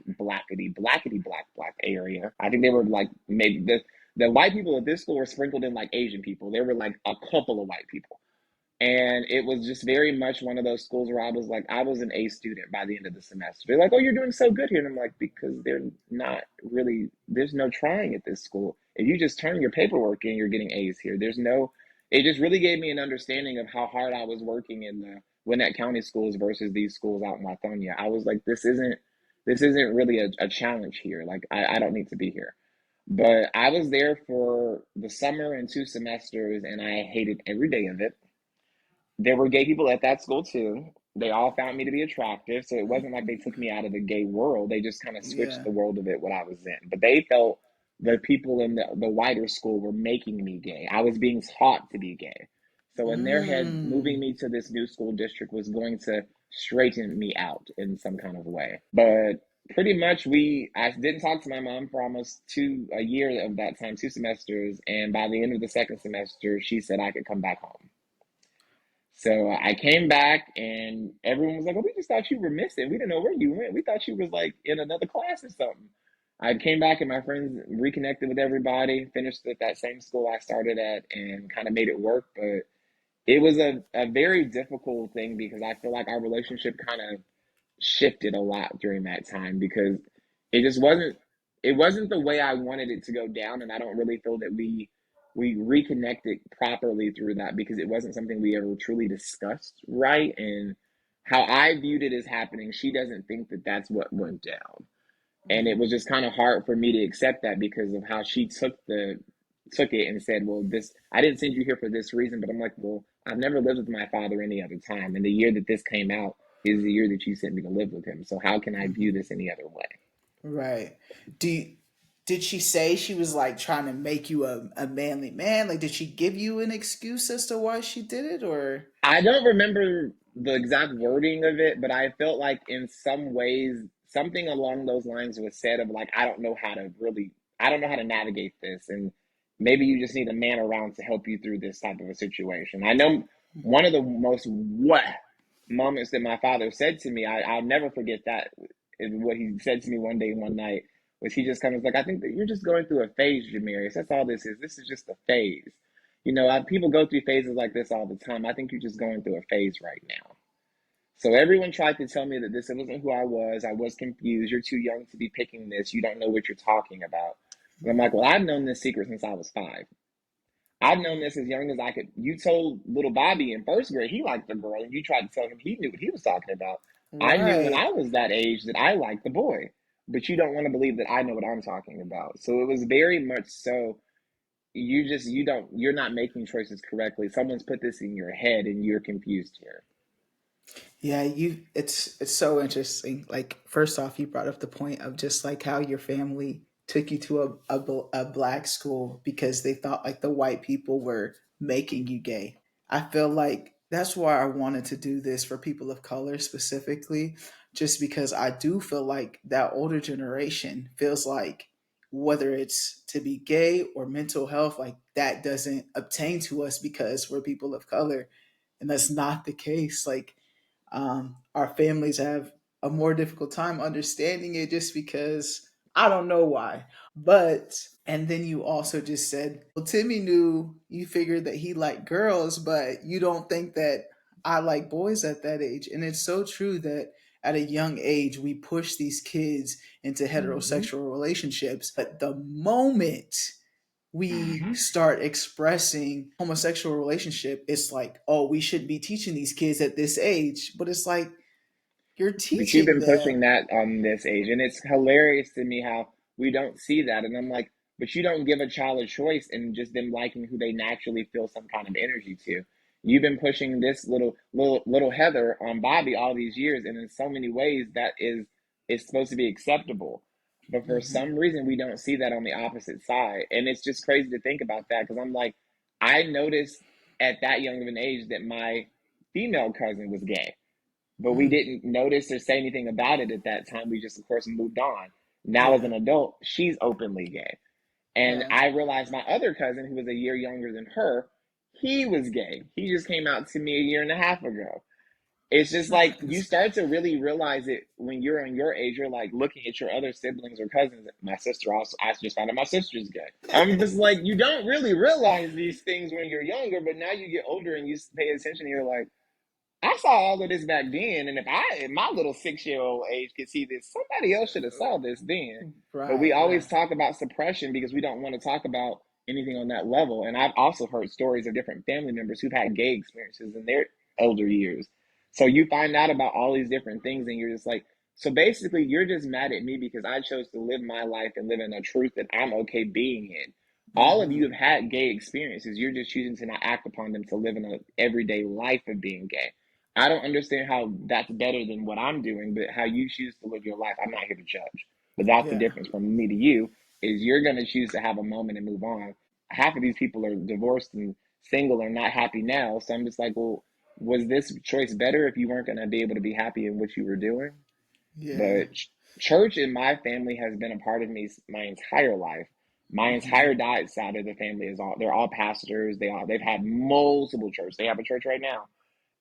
area. I think they were like maybe the white people at this school were sprinkled in like Asian people. There were like a couple of white people. And it was just very much one of those schools where I was an A student by the end of the semester. They're like, "Oh, you're doing so good here." And I'm like, because they're not really, there's no trying at this school. If you just turn your paperwork in, you're getting A's here. It just really gave me an understanding of how hard I was working in the Gwinnett County schools versus these schools out in Lithonia. I was like, this isn't really a challenge here. Like, I don't need to be here. But I was there for the summer and 2 semesters, and I hated every day of it. There were gay people at that school too. They all found me to be attractive, so it wasn't like they took me out of the gay world. They just kind of switched Yeah. the world of it what I was in. But they felt the people in the wider school were making me gay. I was being taught to be gay. So in their head, moving Mm. me to this new school district was going to straighten me out in some kind of way. But pretty much I didn't talk to my mom for almost a year of that time, 2 semesters, and by the end of the second semester, she said I could come back home. So I came back and everyone was like, "Oh, we just thought you were missing. We didn't know where you went. We thought you was like in another class or something." I came back and my friends reconnected with everybody, finished at that same school I started at, and kind of made it work. But it was a very difficult thing because I feel like our relationship kind of shifted a lot during that time because it just wasn't the way I wanted it to go down, and I don't really feel that we reconnected properly through that because it wasn't something we ever truly discussed, right? And how I viewed it as happening, she doesn't think that that's what went down, and it was just kind of hard for me to accept that because of how she took it and said, "Well, this I didn't send you here for this reason." But I'm like, "Well, I've never lived with my father any other time, and the year that this came out is the year that you sent me to live with him. So how can I view this any other way?" Right. Do you, did she say she was like trying to make you a manly man? Like, did she give you an excuse as to why she did it, or? I don't remember the exact wording of it, but I felt like in some ways something along those lines was said of like, I don't know how to navigate this. And maybe you just need a man around to help you through this type of a situation. I know one of the most what moments that my father said to me, I'll never forget that. Is what he said to me one day, one night, was he just kind of was like, "I think that you're just going through a phase, Jamarious. That's all this is. This is just a phase. People go through phases like this all the time. I think you're just going through a phase right now." So everyone tried to tell me that this wasn't who I was. I was confused. You're too young to be picking this. You don't know what you're talking about. And I'm like, well, I've known this secret since I was 5. I've known this as young as I could. You told little Bobby in first grade he liked the girl, and you tried to tell him he knew what he was talking about. I knew when Right. I was that age that I liked the boy, but you don't want to believe that I know what I'm talking about. So it was very much so you're not making choices correctly. Someone's put this in your head and you're confused here. Yeah, it's so interesting. Like, first off, you brought up the point of just like how your family took you to a black school because they thought like the white people were making you gay. I feel like that's why I wanted to do this for people of color specifically, just because I do feel like that older generation feels like whether it's to be gay or mental health, like that doesn't obtain to us because we're people of color. And that's not the case. Like, our families have a more difficult time understanding it just because I don't know why. But, and then you also just said, well, Timmy knew you figured that he liked girls, but you don't think that I like boys at that age. And it's so true that at a young age, we push these kids into Mm-hmm. heterosexual relationships. But the moment we Mm-hmm. start expressing homosexual relationship, it's like, oh, we shouldn't be teaching these kids at this age. But it's like you're But you've teaching been them. pushing that on this age, and it's hilarious to me how we don't see that. And I'm like, but you don't give a child a choice in just them liking who they naturally feel some kind of energy to. You've been pushing this little Heather on Bobby all these years, and in so many ways that is supposed to be acceptable. But for Hmm. some reason, we don't see that on the opposite side, and it's just crazy to think about that because I'm like, I noticed at that young of an age that my female cousin was gay, but we Mm. didn't notice or say anything about it at that time. We just, of course, moved on. Now, as Yeah. an adult, she's openly gay. And Yeah. I realized my other cousin, who was a year younger than her, he was gay. He just came out to me a year and a half ago. It's just like you start to really realize it when you're in your age. You're like looking at your other siblings or cousins. My sister also, I just found out my sister's gay. I'm just like, you don't really realize these things when you're younger, but now you get older and you pay attention and you're like, I saw all of this back then, and if I, in my little 6 year old age, could see this, somebody else should have saw this then. But we Right, right. always talk about suppression because we don't want to talk about anything on that level. And I've also heard stories of different family members who've had gay experiences in their elder years. So you find out about all these different things, and you're just like, so basically, you're just mad at me because I chose to live my life and live in a truth that I'm okay being in. All of Mm-hmm. you have had gay experiences. You're just choosing to not act upon them to live in an everyday life of being gay. I don't understand how that's better than what I'm doing, but how you choose to live your life, I'm not here to judge. But that's the Yeah, difference from me to you is you're going to choose to have a moment and move on. Half of these people are divorced and single or not happy now. So I'm just like, well, was this choice better if you weren't going to be able to be happy in what you were doing? yeah. But church in my family has been a part of me my entire life. My Mm-hmm. entire diet side of the family is all they're all pastors. They've had multiple churches. They have a church right now.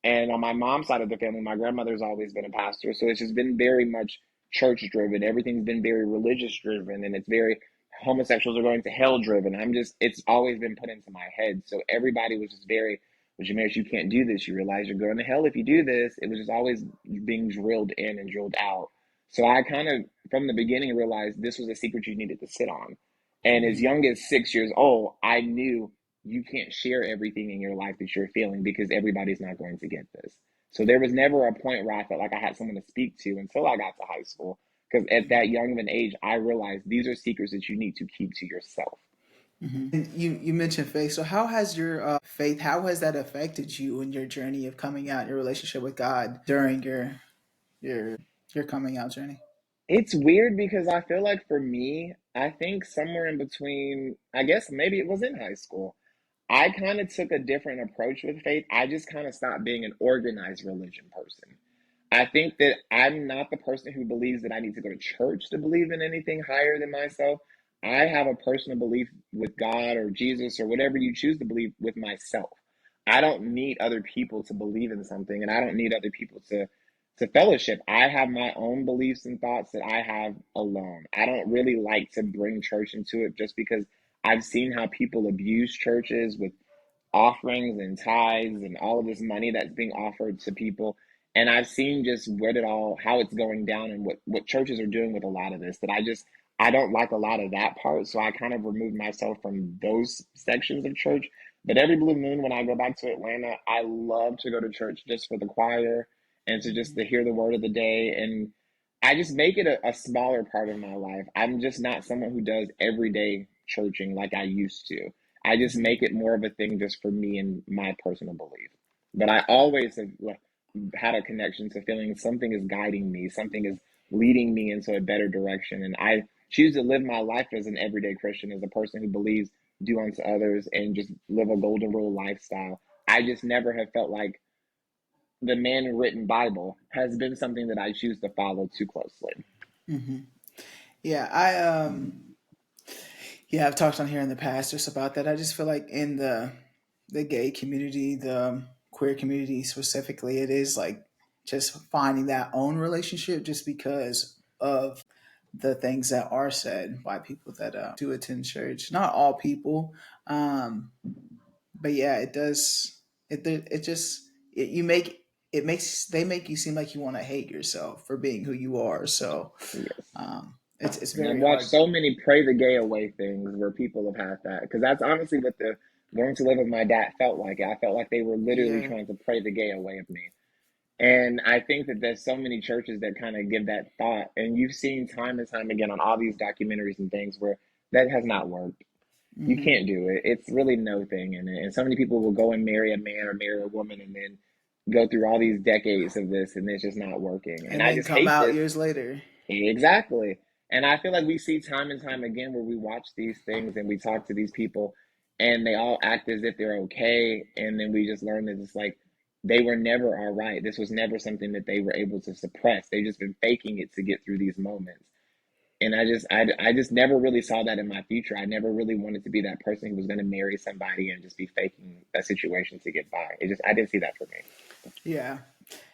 And on my mom's side of the family, my grandmother's always been a pastor. So it's just been very much church driven. Everything's been very religious driven and it's very homosexuals are going to hell driven. It's always been put into my head. So everybody was just very, well, Jamarious, you can't do this. You realize you're going to hell if you do this. It was just always being drilled in and drilled out. So I kind of, from the beginning, realized this was a secret you needed to sit on. And as Mm-hmm. young as 6 years old, I knew you can't share everything in your life that you're feeling because everybody's not going to get this. So there was never a point where I felt like I had someone to speak to until I got to high school. Because at that young of an age, I realized these are secrets that you need to keep to yourself. Mm-hmm. And you mentioned faith. So how has your faith? How has that affected you in your journey of coming out, your relationship with God during your your coming out journey? It's weird because I feel like for me, I think somewhere in between, I guess maybe it was in high school, I kind of took a different approach with faith. I just kind of stopped being an organized religion person. I think that I'm not the person who believes that I need to go to church to believe in anything higher than myself. I have a personal belief with God or Jesus or whatever you choose to believe with myself. I don't need other people to believe in something and I don't need other people to fellowship. I have my own beliefs and thoughts that I have alone. I don't really like to bring church into it just because I've seen how people abuse churches with offerings and tithes and all of this money that's being offered to people. And I've seen just how it's going down and what churches are doing with a lot of this that I don't like a lot of that part. So I kind of removed myself from those sections of church. But every blue moon when I go back to Atlanta, I love to go to church just for the choir and to just to hear the word of the day. And I just make it a smaller part of my life. I'm just not someone who does everyday churching like I used to. I just Mm-hmm. make it more of a thing just for me and my personal belief. But I Yeah. always have had a connection to feeling something is guiding me, something is leading me into a better direction. And I choose to live my life as an everyday Christian, as a person who believes do unto others and just live a golden rule lifestyle. I just never have felt like the man written Bible has been something that I choose to follow too closely. Mm-hmm. Yeah. Yeah, I've talked on here in the past just about that. I just feel like in the gay community, the queer community specifically, it is like just finding that own relationship just because of the things that are said by people that do attend church. Not all people, um, but yeah, it does. It just you make it makes they make you seem like you want to hate yourself for being who you are. So Yes. it's And I've very watched hard. so many pray the gay away things where people have had that. Because that's honestly what the going to live with my dad felt like. I felt like they were literally Yeah. trying to pray the gay away of me. And I think that there's so many churches that kind of give that thought. And you've seen time and time again on all these documentaries and things where that has not worked. You Hmm. can't do it. It's really no thing in it. And so many people will go and marry a man or marry a woman and then go through all these decades of this and it's just not working. And And I then just come hate out this. years later. Exactly. And I feel like we see time and time again where we watch these things and we talk to these people and they all act as if they're okay. And then we just learn that it's like they were never all right. This was never something that they were able to suppress. They've just been faking it to get through these moments. And I just never really saw that in my future. I never really wanted to be that person who was going to marry somebody and just be faking a situation to get by. I didn't see that for me. Yeah.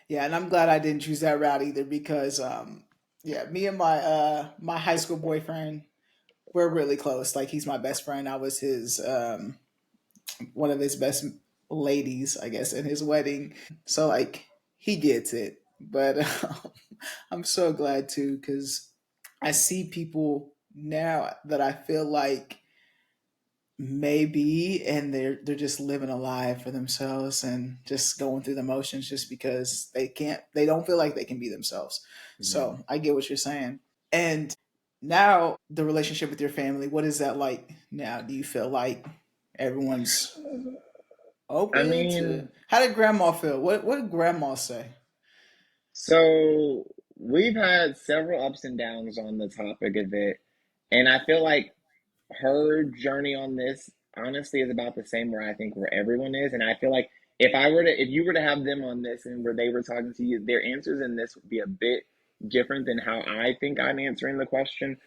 Yeah, and I'm glad I didn't choose that route either because yeah, me and my high school boyfriend, we're really close. Like he's my best friend. I was his one of his best ladies, I guess, in his wedding. So like he gets it. But I'm so glad too cuz I see people now that I feel like maybe and they're just living a life for themselves and just going through the motions just because they don't feel like they can be themselves. So Mhm. I get what you're saying. And now the relationship with your family, what is that like now? Do you feel like everyone's I open to mean, how did grandma feel? What did grandma say? so we've had several ups and downs on the topic of it, and I feel like her journey on this honestly is about the same where I think where everyone is. And I feel like if you were to have them on this and where they were talking to you, their answers in this would be a bit different than how I think I'm answering the question.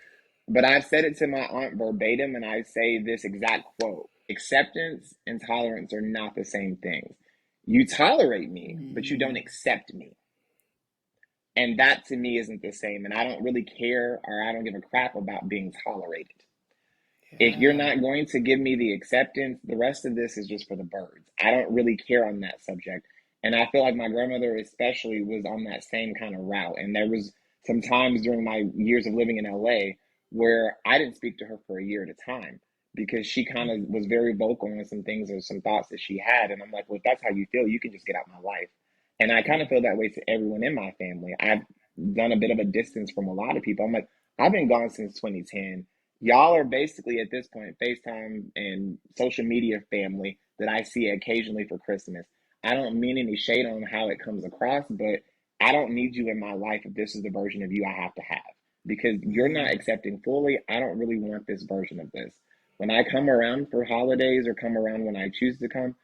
But I've said it to my aunt verbatim, and I say this exact quote: acceptance and tolerance are not the same things. You tolerate me, but you don't Mm, accept me. And that to me isn't the same. And I don't really care or I don't give a crap about being tolerated. If you're yeah. not going to give me the acceptance, the rest of this is just for the birds. I don't really care on that subject. And I feel like my grandmother, especially, was on that same kind of route. And there was some times during my years of living in LA where I didn't speak to her for a year at a time because she kind of was very vocal on some things or some thoughts that she had. And I'm like, well, if that's how you feel, you can just get out of my life. And I kind of feel that way to everyone in my family. I've done a bit of a distance from a lot of people. I'm like, I've been gone since 2010. Y'all are basically at this point FaceTime and social media family that I see occasionally for Christmas. I don't mean any shade on how it comes across, but I don't need you in my life if this is the version of you I have to have. Because you're not Mm, accepting fully, I don't really want this version of this. When I come around for holidays or come around when I choose to come,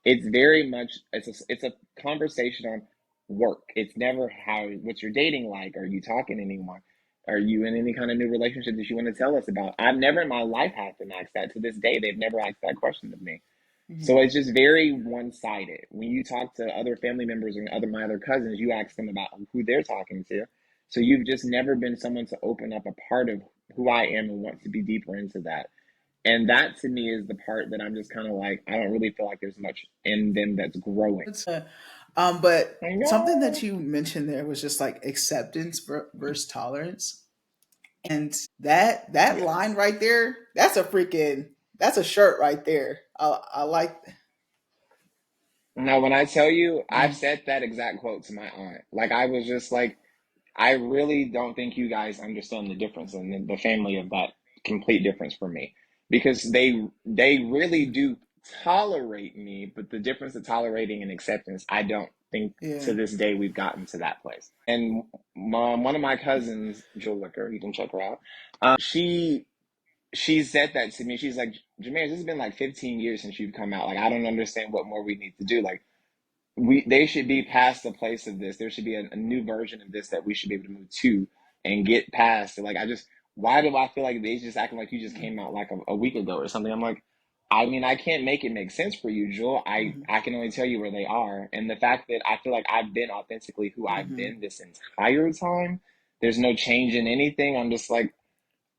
it's very much it's a conversation on work. It's never how what's your dating like? Are you talking to anyone? Are you in any kind of new relationship that you want to tell us about? I've never in my life had to ask that. To this day, they've never asked that question of me. So mhm. it's just very one sided. When you talk to other family members and my other cousins, you ask them about who they're talking to. So you've just never been someone to open up a part of who I am and want to be deeper into that. And that to me is the part that I'm just kind of like, I don't really feel like there's much in them that's growing. But I something that know. you mentioned there was just like acceptance versus tolerance. And that Yeah. line right there, that's a shirt right there. I like. Now, when I tell you, I've Mhm. said that exact quote to my aunt. Like, I was just like, I really don't think you guys understand the difference and the family of that complete difference for me because they really do tolerate me, but the difference of tolerating and acceptance, I don't think to Yeah. this day we've gotten to that place. And one of my cousins, Jewel Wicker, you can check her out. She said that to me. She's like, Jamarious, this has been like 15 years since you've come out. Like, I don't understand what more we need to do. Like, they should be past the place of this. There should be a new version of this that we should be able to move to and get past. Like, I just, why do I feel like they just acting like you just came out like a week ago or something? I'm like, I mean, I can't make it make sense for you, Joel. Hmm. I can only tell you where they are. And the fact that I feel like I've been authentically who I've Hmm. been this entire time, there's no change in anything. I'm just like,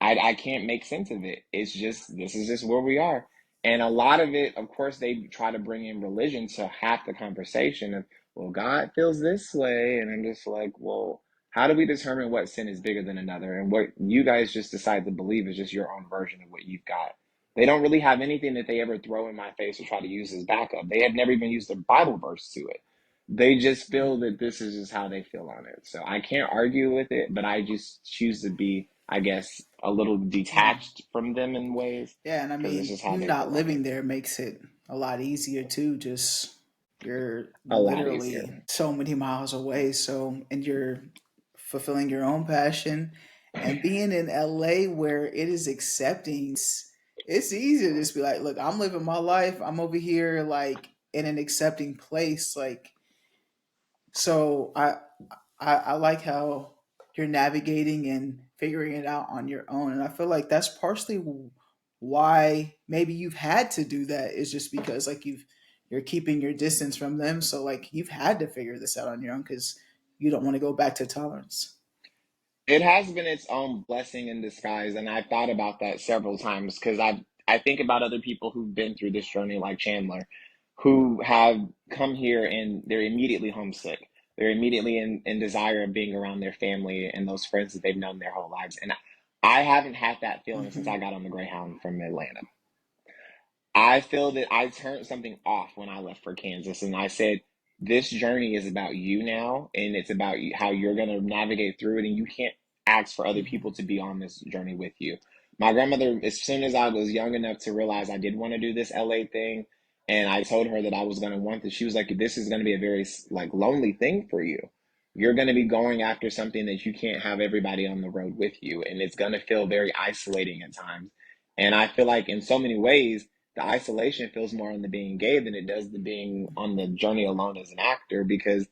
I can't make sense of it. It's just this is just where we are. And a lot of it, of course, they try to bring in religion to half the conversation of, well, God feels this way. And I'm just like, well, how do we determine what sin is bigger than another? And what you guys just decide to believe is just your own version of what you've got. They don't really have anything that they ever throw in my face or try to use as backup. They have never even used a Bible verse to it. They just feel Hmm. that this is just how they feel on it. So I can't argue with it, but I just choose to be, I guess, a little Yeah. detached from them in ways Yeah, and I because it's mean, just how you they not feel on it. living there makes it a lot easier too. Just you're A lot easier. literally so many miles away, so and you're fulfilling your own passion and being in LA where it is accepting. It's easy to just be like, look, I'm living my life. I'm over here like in an accepting place. Like so I like how you're navigating and figuring it out on your own. And I feel like that's partially why maybe you've had to do that is just because like you're keeping your distance from them. So like you've had to figure this out on your own because you don't want to go back to tolerance. It has been its own blessing in disguise, and I've thought about that several times because I think about other people who've been through this journey, like Chandler, who have come here and they're immediately homesick. They're immediately in desire of being around their family and those friends that they've known their whole lives. And I haven't had that feeling since I Hmm. got on the Greyhound from Atlanta. I feel that I turned something off when I left for Kansas, and I said, "This journey is about you now, and it's about how you're going to navigate through it, and you can't ask for other Hmm. people to be on this journey with you." My grandmother, as soon as I was young enough to realize I did want to do this LA thing, and I told her that I was going to want this, she was like, "This is going to be a very like lonely thing for you. You're going to be going after something that you can't have everybody on the road with you, and it's going to feel very isolating at times." And I feel like in so many ways the isolation feels more on the being gay than it does the being on the journey alone as an actor because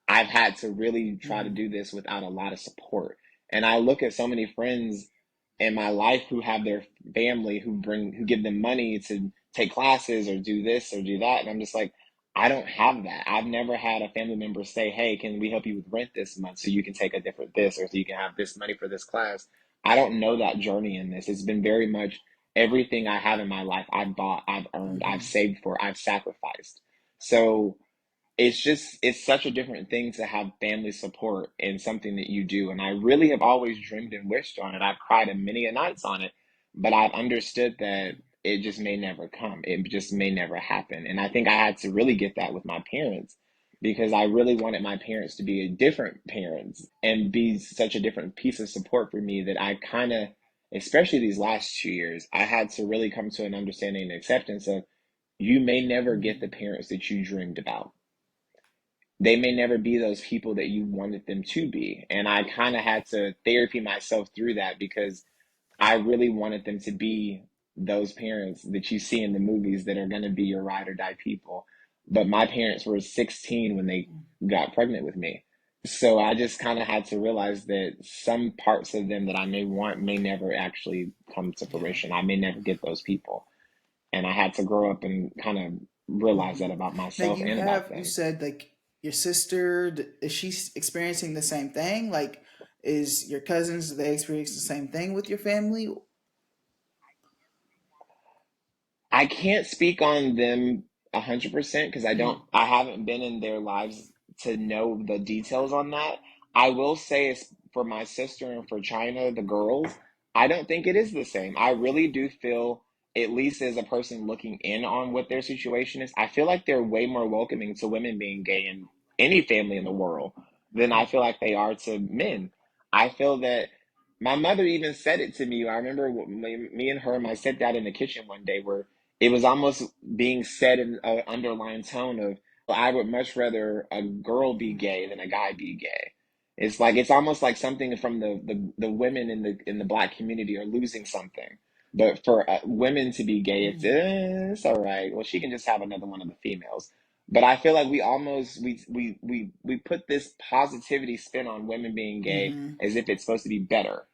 I've had to really try to Hmm. do this without a lot of support. And I look at so many friends in my life who have their family who give them money to take classes or do this or do that. And I'm just like, I don't have that. I've never had a family member say, "Hey, can we help you with rent this month so you can take a different this or so you can have this money for this class?" I don't know that journey in this. It's been very much everything I have in my life, I've bought, I've earned, I've Hmm. saved for, I've sacrificed. So it's such a different thing to have family support in something that you do. And I really have always dreamed and wished on it. I've cried a many a nights on it, but I've understood that it just may never come. It just may never happen. And I think I had to really get that with my parents because I really wanted my parents to be a different parents and be such a different piece of support for me that I kind of, especially these last 2 years, I had to really come to an understanding and acceptance of you may never get the Hmm. parents that you dreamed about. They may never be those people that you wanted them to be. And I kind of had to therapy myself through that because I really wanted them to be those parents that you see in the movies that are going to be your ride or die people. But my parents were 16 when they got pregnant with me. So I just kind of had to realize that some parts of them that I may want may never actually come to Yeah. fruition. I may never get those people. And I had to grow up and kind of realize Hmm. that about Now myself you and about have you them. said like your sister is she experiencing the same thing? Like, is your cousins do they experience the same thing with your family? I can't speak on them 100% because Hmm. I haven't been in their lives to know the details on that. I will say it's for my sister and for China, the girls, I don't think it is the same. I really do feel, at least as a person looking in on what their situation is, I feel like they're way more welcoming to women being gay in any family in the world than I feel like they are to men. I feel that my mother even said it to me. I remember me and her, my stepdad in the kitchen one day where it was almost being said in an underlying tone of, I would much rather a girl be gay than a guy be gay. It's like it's almost like something from the women in the black community are losing something. But for women to be gay, it's all right. Well, she can just have another one of the females. But I feel like we almost we put this positivity spin on women being gay Hmm. as if it's supposed to be better.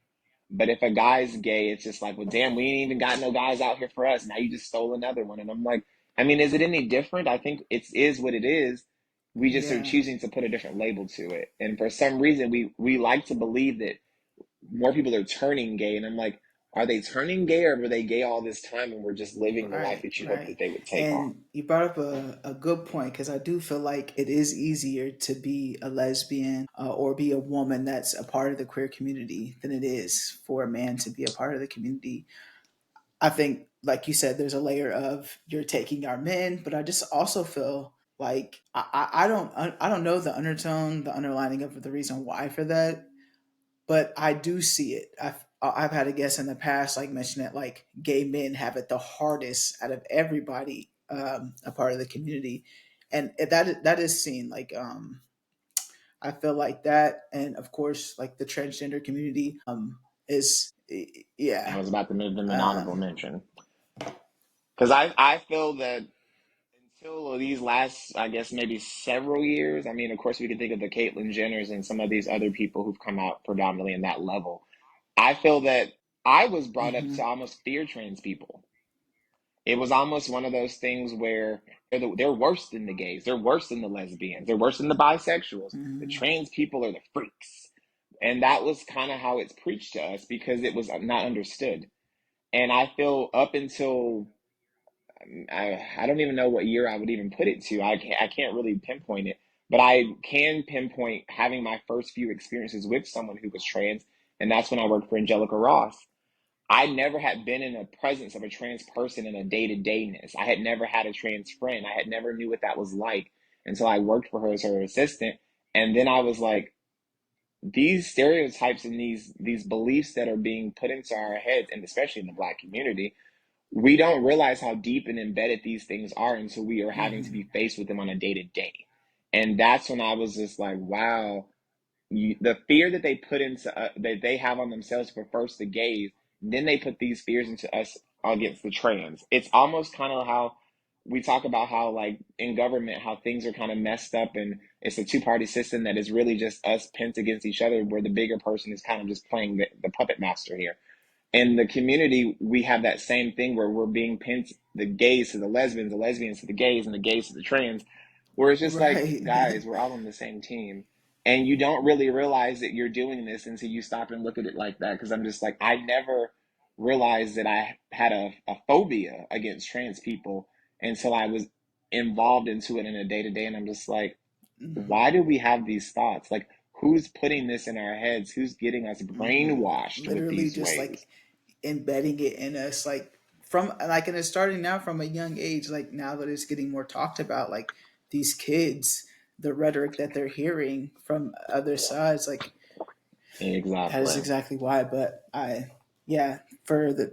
But if a guy's gay, it's just like, well, damn, we ain't even got no guys out here for us. Now you just stole another one. And I'm like, I mean, is it any different? I think it is what it is. We just are Yeah. choosing to put a different label to it. And for some reason, we like to believe that more people are turning gay. And I'm like, are they turning gay or were they gay all this time and we're just living the life Right, that you hope right. that they would take on? And you brought up a good point because I do feel like it is easier to be a lesbian or be a woman that's a part of the queer community than it is for a man to be a part of the community. I think, like you said, there's a layer of you're taking our men, but I just also feel like I don't know the undertone, the underlining of the reason why for that, but I do see it. I've had a guest in the past like mention that like gay men have it the hardest out of everybody a part of the community, and that is seen like I feel like that, and of course like the transgender community is I yeah was about to move them an honorable um, mention. Because I feel that until these last, I guess, maybe several years, I mean, of course, we can think of the Caitlyn Jenners and some of these other people who've come out predominantly in that level. I feel that I was brought up to hmm almost fear trans people. It was almost one of those things where they're worse than the gays. They're worse than the lesbians. They're worse than the bisexuals. The Hmm. trans people are the freaks. And that was kind of how it's preached to us because it was not understood. And I feel up until I don't even know what year I would even put it to. I can't really pinpoint it, but I can pinpoint having my first few experiences with someone who was trans, and that's when I worked for Angelica Ross. I never had been in the presence of a trans person in a day-to-dayness. I had never had a trans friend. I had never knew what that was like until I worked for her as her assistant. And then I was like, these stereotypes and these beliefs that are being put into our heads, and especially in the Black community, we don't realize how deep and embedded these things are until we are having to Hmm. be faced with them on a day-to-day. And that's when I was just like, wow, the fear that they put into that they have on themselves for first the gays, then they put these fears into us against the trans. It's almost kind of how we talk about how like in government how things are kind of messed up and it's a two-party system that is really just us pent against each other where the bigger person is kind of just playing the puppet master here. In the community we have that same thing where we're being pinned, the gays to the lesbians to the gays, and the gays to the trans, where it's just like, Right. guys, we're all on the same team. And you don't really realize that you're doing this until you stop and look at it like that. Because I'm just like, I never realized that I had a phobia against trans people until I was involved into it in a day to day. And I'm just like, Hmm. why do we have these thoughts? Like, who's putting this in our heads? Who's getting us Hmm. brainwashed with Literally these just like ways? embedding it in us, like from like, and it's starting now from a young age, like now that it's getting more talked about, like these kids, the rhetoric that they're hearing from other sides, like that is Exactly. exactly why. But yeah, for the,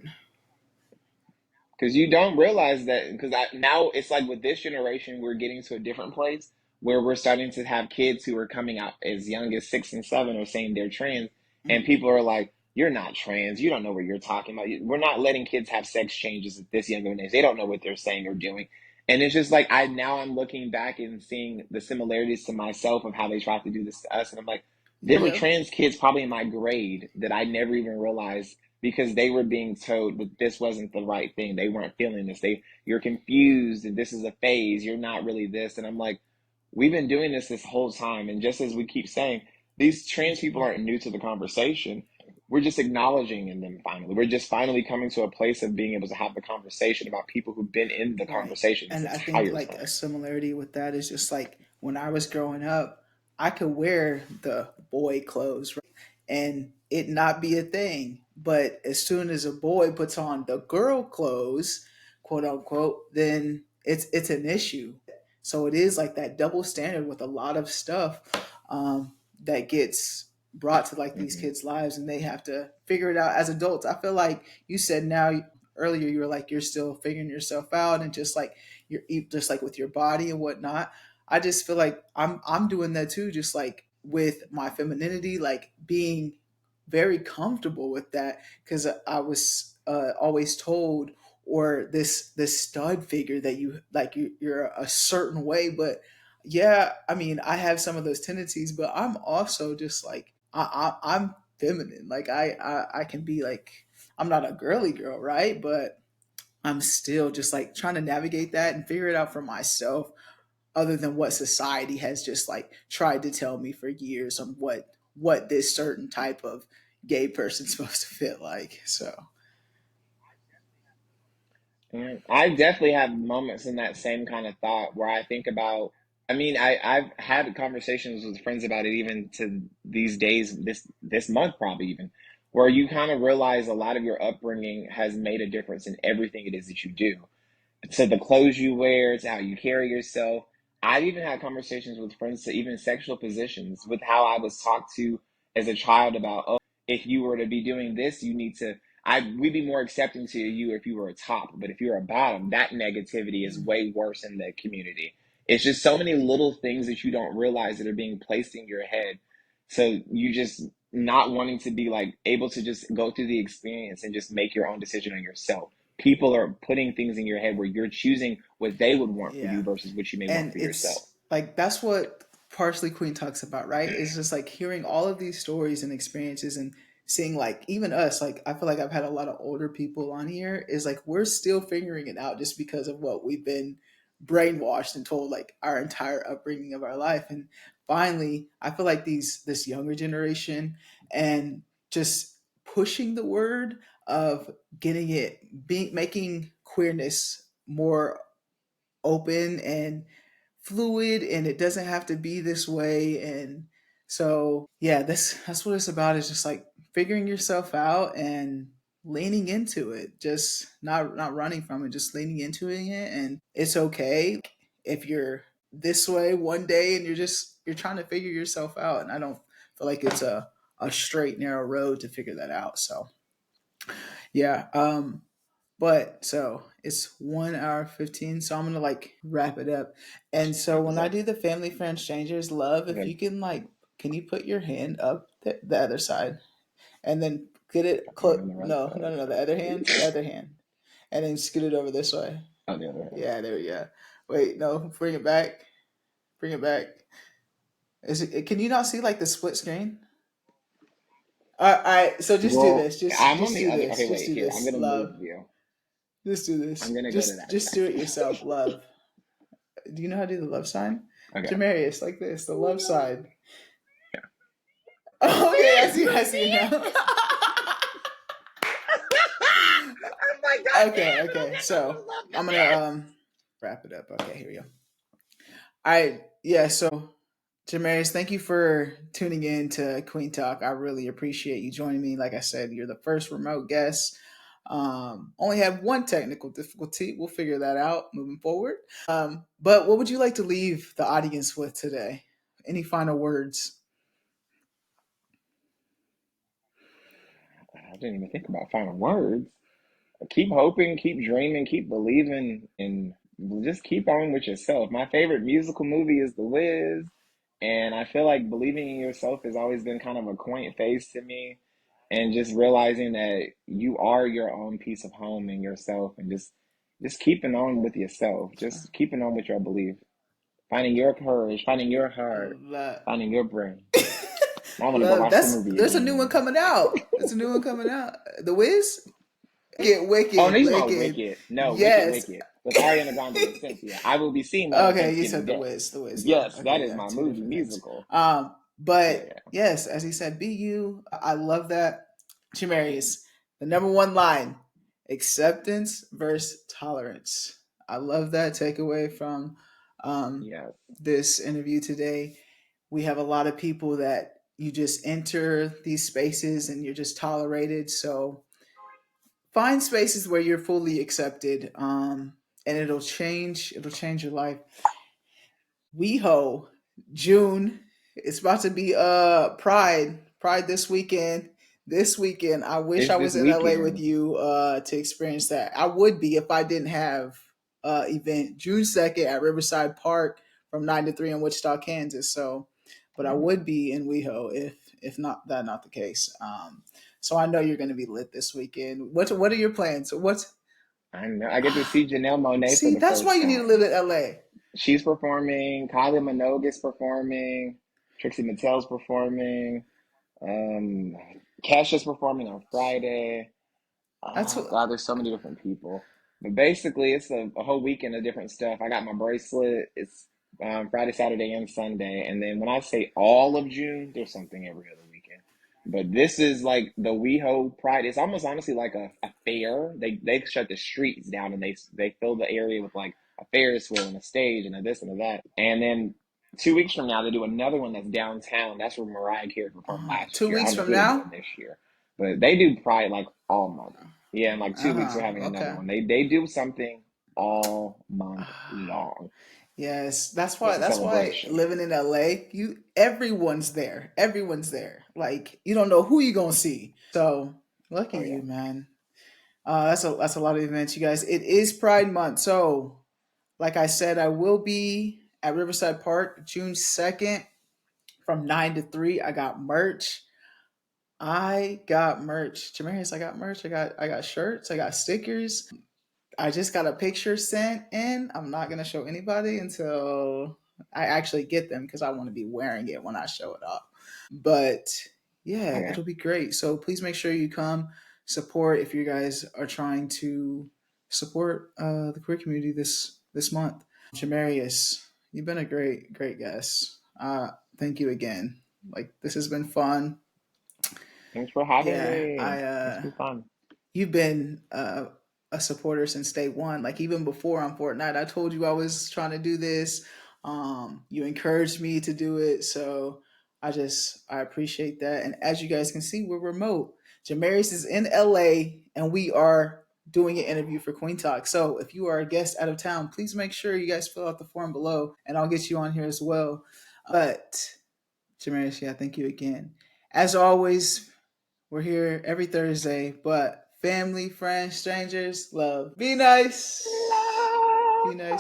Because you don't realize that. Because now it's like with this generation, we're getting to a different place where we're starting to have kids who are coming out as young as 6 and 7 are saying they're trans, and mm, people are like, "You're not trans. You don't know what you're talking about." We're not letting kids have sex changes at this young of an age. They don't know what they're saying or doing, and it's just like I'm looking back and seeing the similarities to myself of how they tried to do this to us, and I'm like, there were yep, trans kids probably in my grade that I never even realized because they were being told that this wasn't the right thing. They weren't feeling this. You're confused and this is a phase. You're not really this. And I'm like, we've been doing this whole time. And just as we keep saying, these trans people aren't new to the conversation. We're just acknowledging in them finally. We're just finally coming to a place of being able to have the conversation about people who've been in the right. conversation this And I think entire like a time. similarity with that is just like when I was growing up, I could wear the boy clothes, and it not be a thing. But as soon as a boy puts on the girl clothes, quote unquote, then it's an issue. So it is like that double standard with a lot of stuff, that gets brought to like these Hmm. kids' lives, and they have to figure it out as adults. I feel like you said now earlier you were like you're still figuring yourself out, and just like you're just like with your body and whatnot. I just feel like I'm doing that too, just like with my femininity, like being very comfortable with that because I was always told, or this stud figure that you like you're a certain way. But yeah, I mean I have some of those tendencies, but I'm also just like I'm feminine. Like I can be like, I'm not a girly girl, right? But I'm still just like trying to navigate that and figure it out for myself, other than what society has just like tried to tell me for years on what this certain type of gay person's supposed to fit like. So Yeah, I definitely have moments in that same kind of thought where I think about. I mean, I've had conversations with friends about it even to these days, this month probably even, where you kind of realize a lot of your upbringing has made a difference in everything it is that you do, to the clothes you wear, to how you carry yourself. I've even had conversations with friends to even sexual positions with how I was talked to as a child about, oh, if you were to be doing this, you need to, we'd be more accepting to you if you were a top, but if you're a bottom, that negativity is mm, way worse in the community. It's just so many little things that you don't realize that are being placed in your head. So you just not wanting to be like able to just go through the experience and just make your own decision on yourself. People are putting things in your head where you're choosing what they would want for you yeah, versus what you may want and for yourself. it's like that's what partially Queen talks about, right? It's just like hearing all of these stories and experiences and seeing like even us, like I feel like I've had a lot of older people on here, is like we're still figuring it out just because of what we've been brainwashed and told like our entire upbringing of our life. And finally, I feel like this younger generation and just pushing the word of getting it being making queerness more open and fluid, and it doesn't have to be this way. And so yeah, that's what it's about, is just like figuring yourself out and leaning into it, just not running from it, just leaning into it. And it's okay if you're this way one day and you're trying to figure yourself out. And I don't feel like it's a straight narrow road to figure that out. So yeah. But so it's 1 hour 15. So I'm gonna like wrap it up. And so when I Okay. do the family friend strangers, love, if Okay. you can like, can you put your hand up the other side and then get it I'm close? on the right No, no, side. no, no, the other hand, and then scoot it over this way. On the other hand. Yeah, there we go. Wait, no, bring it back. Bring it back. Is it? Can you not see like the split screen? All right. So just do Well, this. Just I'm on just the do other. this. Okay, Just wait. do Here, I'm this. gonna move Love. you. Just do I'm this. gonna go to Just that just do it side. yourself. Love. Do you know how to do the love sign? Okay. Jamarious, like this, the love sign. Yeah. Okay, I see, I see now. Oh my god! Okay, okay. So I'm gonna wrap it up. Okay, here we go. All right, yeah. So Jamarious, thank you for tuning in to Kueen Talk. I really appreciate you joining me. Like I said, you're the first remote guest. Only had one technical difficulty. We'll figure that out moving forward. But what would you like to leave the audience with today? Any final words? I didn't even think about final words. Keep hoping, keep dreaming, keep believing, and just keep on with yourself. My favorite musical movie is The Wiz, and I feel like believing in yourself has always been kind of a quaint phase to me. And just realizing that you are your own piece of home in yourself, and just keeping on with yourself, just keeping on with your belief, finding your courage, finding your heart, That finding your brain. I want to go love. watch the That's movie There's a new one again. coming out. There's a new one coming out. The Wiz. Get Oh, no, wicked, he's about wicked. Wicked. No, Wicked, Yes. Wicked with Ariana Grande and Cynthia. I will be seeing that on Okay, you Thanksgiving said the Day. Wiz, the Wiz. Yeah. Yes, Okay, that is yeah. my Two movie different things. musical. Yeah, But yeah. yes, as he said, be you. I love that. Chimerius, the number one line: acceptance versus tolerance. I love that takeaway from um, Yes. this interview today. We have a lot of people that you just enter these spaces and you're just tolerated. So find spaces where you're fully accepted, and it'll change your life. WeHo, June. It's about to be Pride this weekend. This weekend. I wish It's I this was in LA with weekend. you to experience that. I would be if I didn't have event June 2nd at Riverside Park from 9 to 3 in Wichita, Kansas. So but I Oh, would be in WeHo if not the case. So I know you're gonna be lit this weekend. What are your plans? What's I know. I get to see Janelle Monae for See, the that's why first you need to live time. in LA. She's performing. Kylie Minogue is performing. Trixie Mattel's performing. Um, Kesha's performing on Friday. That's Oh what God, there's so many different people. But basically, it's a whole weekend of different stuff. I got my bracelet. It's Friday, Saturday, and Sunday. And then when I say all of June, there's something every other weekend. But this is like the WeHo Pride. It's almost honestly like a fair. They shut the streets down and they fill the area with like a Ferris wheel and a stage and a this and a that. And then 2 weeks from now, they do another one that's downtown. That's where Mariah Carey performed last two year. I weeks don't know from who they're doing now. this year, but they do Pride like all month. Yeah, in like 2 weeks we're having another Okay. one. They do something all month long. Yes, Just a that's why celebration. living in LA, you everyone's there. Everyone's there. Like you don't know who you gonna see. So lucky Oh yeah. you, man. That's a lot of events, you guys. It is Pride Month, so like I said, I will be at Riverside Park June 2nd from 9 to 3. I got merch. Jamarius, I got merch. I got shirts. I got stickers. I just got a picture sent in. I'm not gonna show anybody until I actually get them because I want to be wearing it when I show it off. But yeah, Okay. it'll be great. So please make sure you come support if you guys are trying to support the queer community this month. Jamarious, you've been a great guest. Thank you again. Like, this has been fun. Thanks for having Yeah, me. It's been fun. you've been a supporter since day one. Like, even before on Fortnite, I told you I was trying to do this. You encouraged me to do it, so I appreciate that. And as you guys can see, we're remote. Jamarious is in LA, and we are doing an interview for Kueen Talk. So if you are a guest out of town, please make sure you guys fill out the form below, and I'll get you on here as well. But Jamarious, yeah, thank you again. As always, we're here every Thursday, but family, friends, strangers, love. Be nice. Be nice.